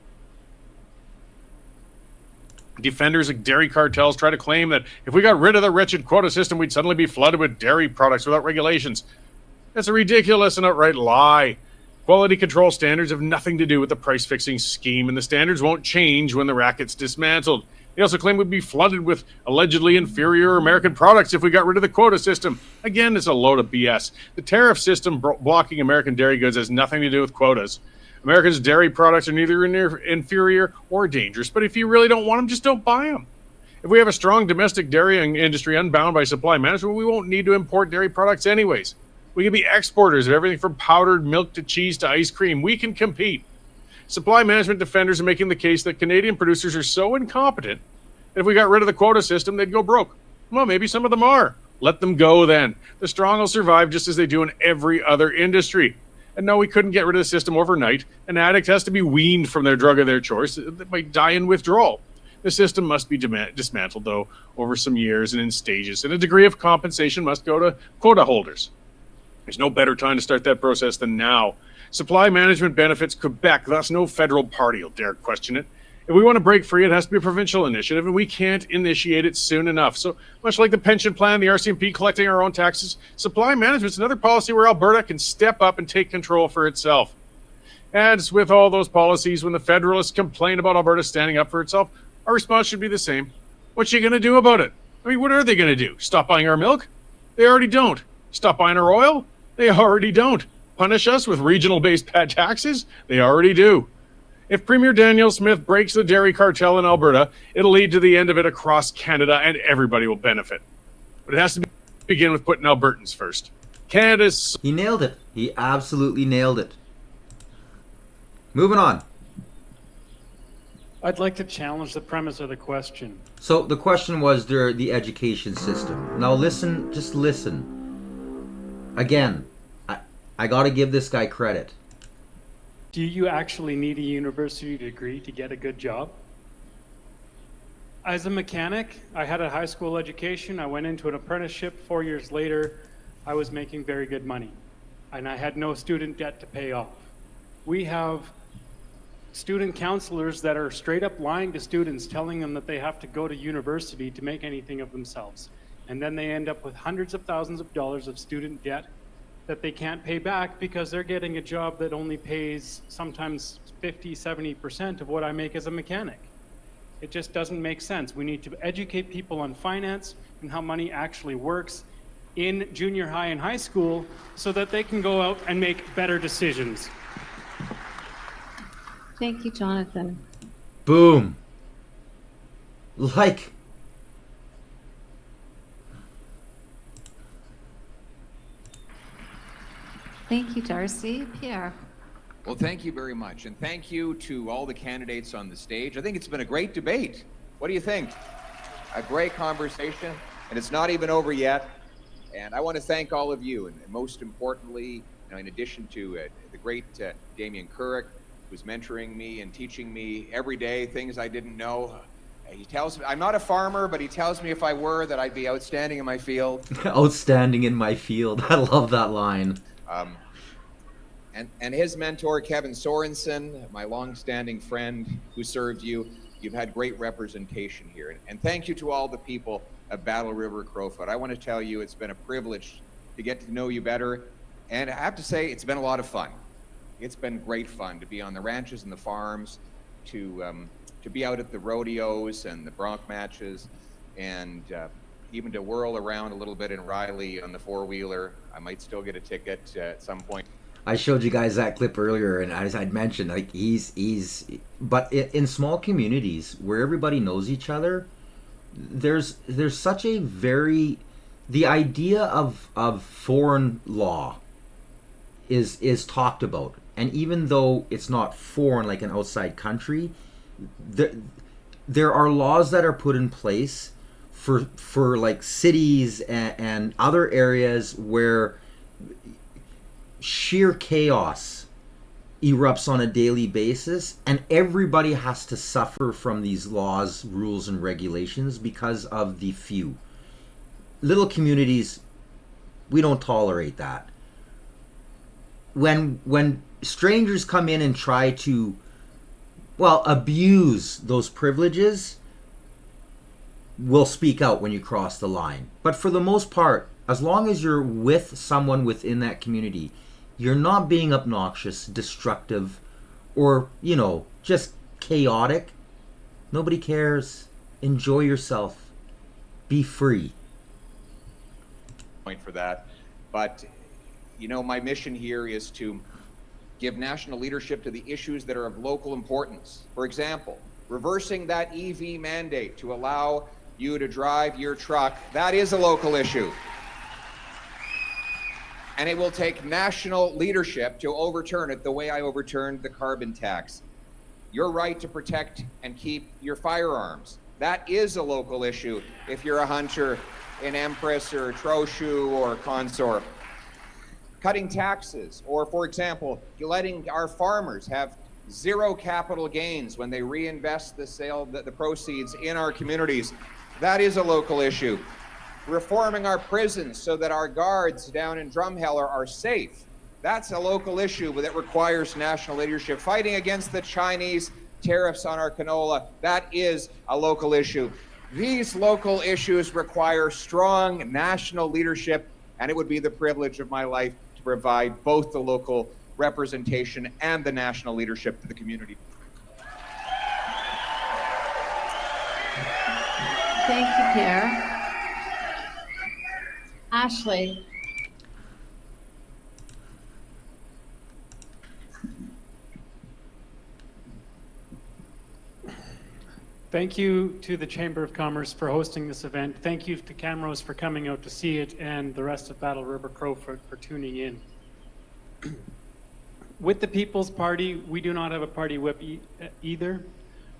Defenders of dairy cartels try to claim that if we got rid of the wretched quota system, we'd suddenly be flooded with dairy products without regulations. That's a ridiculous and outright lie. Quality control standards have nothing to do with the price-fixing scheme, and the standards won't change when the racket's dismantled. They also claim we'd be flooded with allegedly inferior American products if we got rid of the quota system. Again, it's a load of BS. The tariff system blocking American dairy goods has nothing to do with quotas. America's dairy products are neither inferior or dangerous, but if you really don't want them, just don't buy them. If we have a strong domestic dairying industry unbound by supply management, we won't need to import dairy products anyways. We can be exporters of everything from powdered milk to cheese to ice cream. We can compete. Supply management defenders are making the case that Canadian producers are so incompetent that if we got rid of the quota system, they'd go broke. Well, maybe some of them are. Let them go then. The strong will survive just as they do in every other industry. And no, we couldn't get rid of the system overnight. An addict has to be weaned from their drug of their choice. They might die in withdrawal. The system must be dismantled, though, over some years and in stages, and a degree of compensation must go to quota holders. There's no better time to start that process than now. Supply management benefits Quebec, thus no federal party will dare question it. If we want to break free, it has to be a provincial initiative, and we can't initiate it soon enough. So, much like the pension plan, the RCMP collecting our own taxes, supply management's another policy where Alberta can step up and take control for itself. As with all those policies, when the Federalists complain about Alberta standing up for itself, our response should be the same. What's she going to do about it? I mean, what are they going to do? Stop buying our milk? They already don't. Stop buying our oil? They already don't. Punish us with regional-based bad taxes? They already do. If Premier Danielle Smith breaks the dairy cartel in Alberta, it'll lead to the end of it across Canada, and everybody will benefit. But it has to begin with putting Albertans first. Canada's... He nailed it. He absolutely nailed it. Moving on. I'd like to challenge the premise of the question. So the question was the education system. Now listen, just listen. Again, I got to give this guy credit. Do you actually need a university degree to get a good job? As a mechanic, I had a high school education. I went into an apprenticeship. 4 years later, I was making very good money, and I had no student debt to pay off. We have student counselors that are straight up lying to students, telling them that they have to go to university to make anything of themselves. And then they end up with hundreds of thousands of dollars of student debt that they can't pay back because they're getting a job that only pays sometimes 50, 70% of what I make as a mechanic. It just doesn't make sense. We need to educate people on finance and how money actually works in junior high and high school so that they can go out and make better decisions. Thank you, Jonathan. Boom. Like... Thank you, Darcy. Pierre. Well, thank you very much. And thank you to all the candidates on the stage. I think it's been a great debate. What do you think? A great conversation, and it's not even over yet. And I want to thank all of you. And most importantly, in addition to the great Damien Couric, who's mentoring me and teaching me every day things I didn't know. He tells me, I'm not a farmer, but he tells me if I were that I'd be outstanding in my field. Outstanding in my field. I love that line. And his mentor, Kevin Sorensen, my longstanding friend who served you. You've had great representation here. And thank you to all the people at Battle River Crowfoot. I want to tell you it's been a privilege to get to know you better. And I have to say, it's been a lot of fun. It's been great fun to be on the ranches and the farms, to be out at the rodeos and the bronc matches, and even to whirl around a little bit in Riley on the four-wheeler. I might still get a ticket at some point. I showed you guys that clip earlier, and as I'd mentioned, like but in small communities where everybody knows each other, there's such a the idea of foreign law is talked about, and even though it's not foreign like an outside country, there are laws that are put in place for like cities and other areas where sheer chaos erupts on a daily basis, and everybody has to suffer from these laws, rules, and regulations because of the few. Little communities, we don't tolerate that. When strangers come in and try to, abuse those privileges, we'll speak out when you cross the line. But for the most part, as long as you're with someone within that community, you're not being obnoxious, destructive, or, just chaotic. Nobody cares. Enjoy yourself. Be free. Point for that. But, my mission here is to give national leadership to the issues that are of local importance. For example, reversing that EV mandate to allow you to drive your truck, that is a local issue. And it will take national leadership to overturn it the way I overturned the carbon tax. Your right to protect and keep your firearms, that is a local issue if you're a hunter in Empress or Trochu or Consort. Cutting taxes, or for example, letting our farmers have zero capital gains when they reinvest the proceeds in our communities, that is a local issue. Reforming our prisons so that our guards down in Drumheller are safe, that's a local issue that requires national leadership. Fighting against the Chinese tariffs on our canola, that is a local issue. These local issues require strong national leadership, and it would be the privilege of my life to provide both the local representation and the national leadership to the community. Thank you, Pierre. Ashley. Thank you to the Chamber of Commerce for hosting this event. Thank you to Camrose for coming out to see it, and the rest of Battle River Crowfoot for tuning in. With the People's Party, we do not have a party whip either,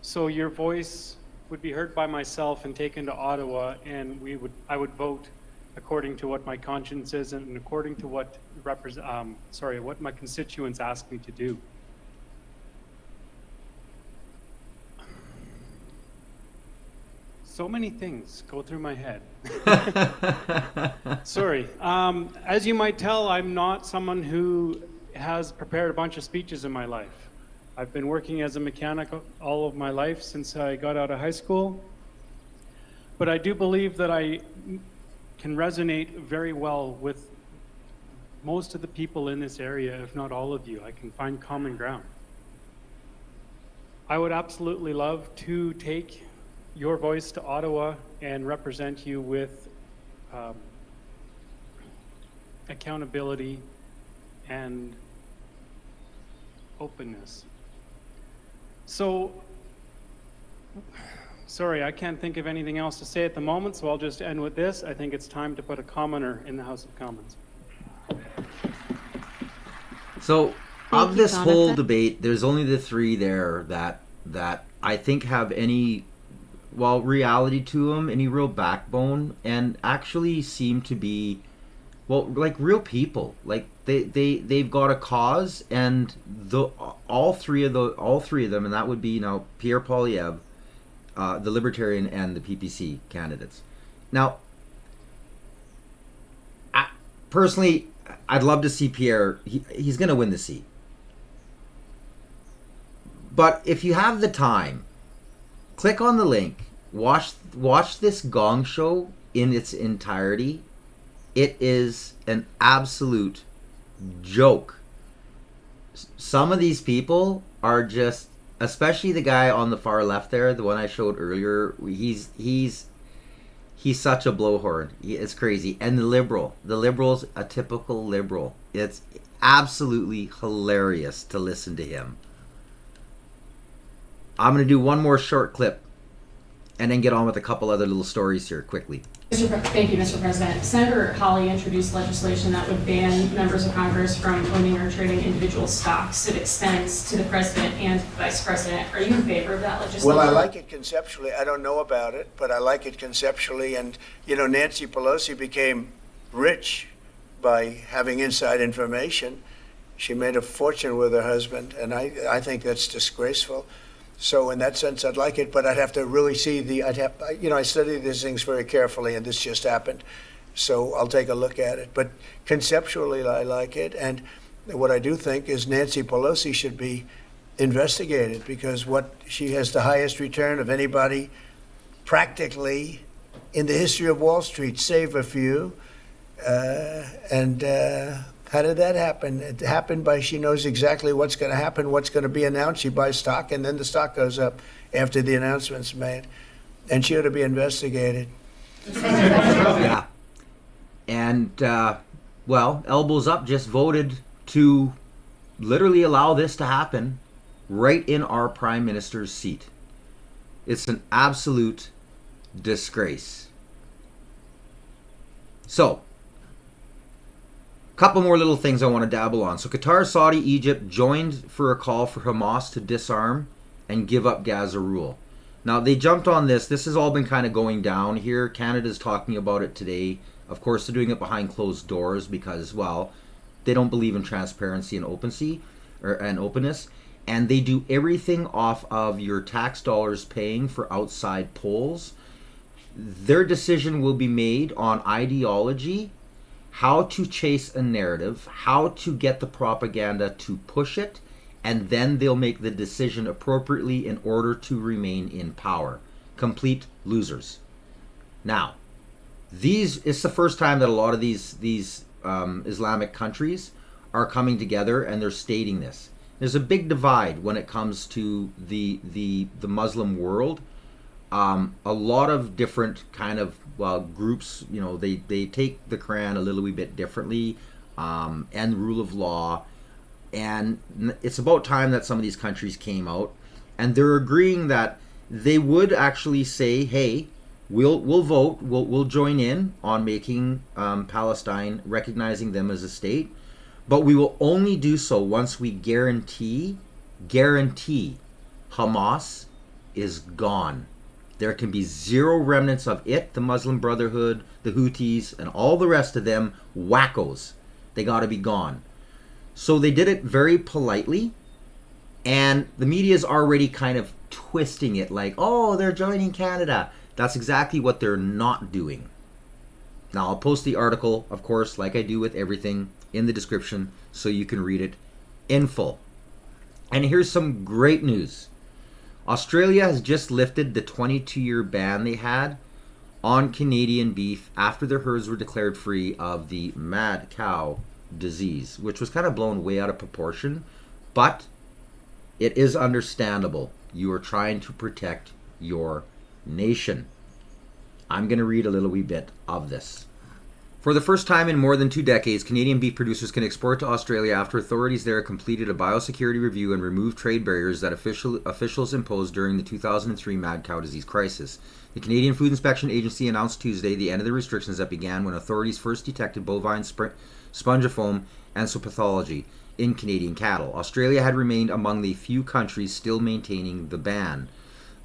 so your voice would be heard by myself and taken to Ottawa, and I would vote according to what my conscience is and according to what what my constituents ask me to do. So many things go through my head. Sorry. As you might tell, I'm not someone who has prepared a bunch of speeches in my life. I've been working as a mechanic all of my life since I got out of high school. But I do believe that I can resonate very well with most of the people in this area, if not all of you. I can find common ground. I would absolutely love to take your voice to Ottawa and represent you with accountability and openness. So, sorry, I can't think of anything else to say at the moment, so I'll just end with this. I think it's time to put a commoner in the House of Commons. So, of this whole debate, there's only the three there that I think have any reality to them, any real backbone, and actually seem to be, like real people. Like they've got a cause, and all three of them, and that would be Pierre Poilievre, the Libertarian, and the PPC candidates. Now, personally, I'd love to see Pierre. He's going to win the seat. But if you have the time, click on the link, watch this Gong Show in its entirety. It is an absolute joke. Some of these people are just, especially the guy on the far left there, the one I showed earlier, he's such a blowhorn. It's crazy. And the liberal's a typical liberal. It's absolutely hilarious to listen to him. I'm going to do one more short clip and then get on with a couple other little stories here quickly. Thank you, Mr. President. Senator Hawley introduced legislation that would ban members of Congress from owning or trading individual stocks. It extends to the president and vice president. Are you in favor of that legislation? Well, I like it conceptually. I don't know about it, but I like it conceptually. And, Nancy Pelosi became rich by having inside information. She made a fortune with her husband, and I think that's disgraceful. So in that sense, I'd like it, but I'd have to really see I study these things very carefully, and this just happened. So I'll take a look at it. But conceptually, I like it. And what I do think is Nancy Pelosi should be investigated, because she has the highest return of anybody practically in the history of Wall Street, save a few. How did that happen? It happened by she knows exactly what's going to happen, what's going to be announced. She buys stock, and then the stock goes up after the announcement's made. And she ought to be investigated. Yeah. And, Elbows Up just voted to literally allow this to happen right in our Prime Minister's seat. It's an absolute disgrace. So, couple more little things I want to dabble on. So Qatar, Saudi, Egypt joined for a call for Hamas to disarm and give up Gaza rule. Now, they jumped on this. This has all been kind of going down here. Canada's talking about it today. Of course, they're doing it behind closed doors because, well, they don't believe in transparency and openness. And they do everything off of your tax dollars paying for outside polls. Their decision will be made on ideology, how to chase a narrative, how to get the propaganda to push it, and then they'll make the decision appropriately in order to remain in power. Complete losers. Now, it's the first time that a lot of these Islamic countries are coming together and they're stating this. There's a big divide when it comes to the Muslim world. A lot of different kind of groups, they take the Quran a little wee bit differently, and rule of law. And it's about time that some of these countries came out and they're agreeing that they would actually say, hey, we'll vote, we'll join in on making Palestine, recognizing them as a state, but we will only do so once we guarantee Hamas is gone. There can be zero remnants of it, the Muslim Brotherhood, the Houthis, and all the rest of them wackos. They got to be gone. So they did it very politely, and the media is already kind of twisting it like, oh, they're joining Canada. That's exactly what they're not doing. Now, I'll post the article, of course, like I do with everything, in the description so you can read it in full. And here's some great news. Australia has just lifted the 22-year ban they had on Canadian beef after their herds were declared free of the mad cow disease, which was kind of blown way out of proportion, but it is understandable. You are trying to protect your nation. I'm going to read a little wee bit of this. For the first time in more than 2 decades, Canadian beef producers can export to Australia after authorities there completed a biosecurity review and removed trade barriers that officials imposed during the 2003 mad cow disease crisis. The Canadian Food Inspection Agency announced Tuesday the end of the restrictions that began when authorities first detected bovine spongiform encephalopathology in Canadian cattle. Australia had remained among the few countries still maintaining the ban.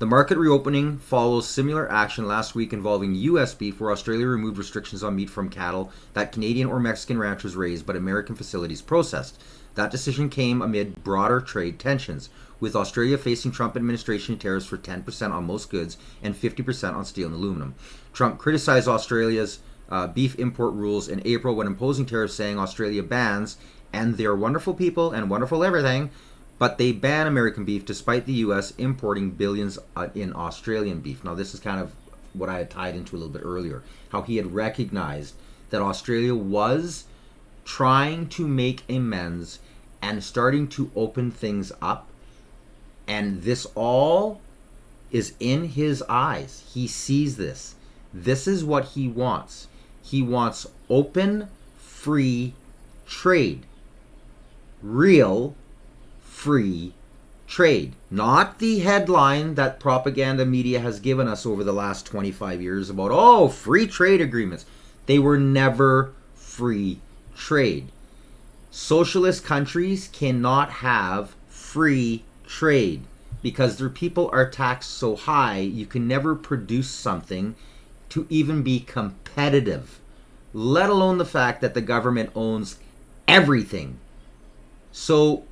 The market reopening follows similar action last week involving U.S. beef, where Australia removed restrictions on meat from cattle that Canadian or Mexican ranchers raised but American facilities processed. That decision came amid broader trade tensions, with Australia facing Trump administration tariffs for 10% on most goods and 50% on steel and aluminum. Trump criticized Australia's beef import rules in April when imposing tariffs, saying Australia bans, and they're wonderful people and wonderful everything, but they ban American beef despite the U.S. importing billions in Australian beef. Now, this is kind of what I had tied into a little bit earlier, how he had recognized that Australia was trying to make amends and starting to open things up, and this all is in his eyes. He sees this. This is what he wants. He wants open, free trade. Real free trade. Not the headline that propaganda media has given us over the last 25 years about, oh, free trade agreements. They were never free trade. Socialist countries cannot have free trade because their people are taxed so high, you can never produce something to even be competitive, let alone the fact that the government owns everything. So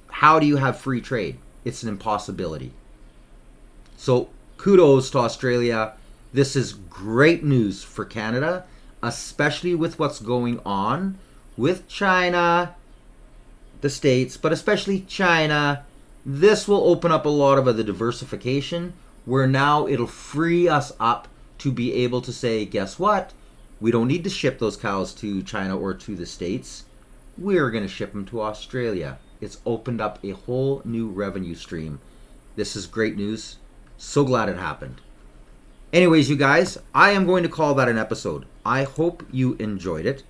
how do you have free trade? It's an impossibility. So kudos to Australia. This is great news for Canada, especially with what's going on with China, the States, but especially China. This will open up a lot of the diversification, where now it'll free us up to be able to say, guess what? We don't need to ship those cows to China or to the States. We're going to ship them to Australia. It's opened up a whole new revenue stream. This is great news. So glad it happened. Anyways, you guys, I am going to call that an episode. I hope you enjoyed it.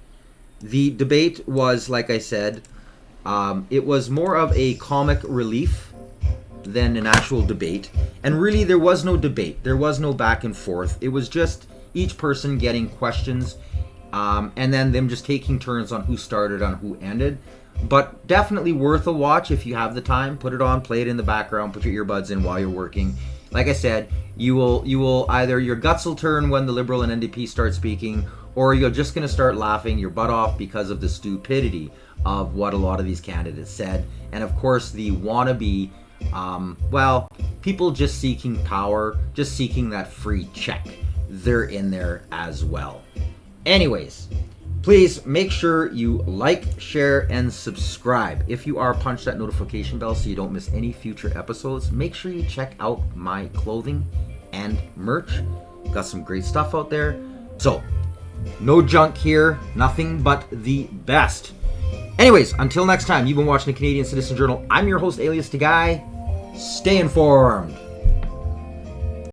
The debate was, like I said, it was more of a comic relief than an actual debate. And really, there was no debate. There was no back and forth. It was just each person getting questions, and then them just taking turns on who started, on who ended. But definitely worth a watch if you have the time. Put it on, play it in the background, put your earbuds in while you're working. Like I said, you will either your guts will turn when the Liberal and NDP start speaking, or you're just going to start laughing your butt off because of the stupidity of what a lot of these candidates said. And of course, the wannabe, people just seeking power, just seeking that free check. They're in there as well. Anyways, please make sure you like, share, and subscribe. If you are, punch that notification bell so you don't miss any future episodes. Make sure you check out my clothing and merch. Got some great stuff out there. So, no junk here, nothing but the best. Anyways, until next time, you've been watching the Canadian Citizen Journal. I'm your host, Alias Tagay. Stay informed.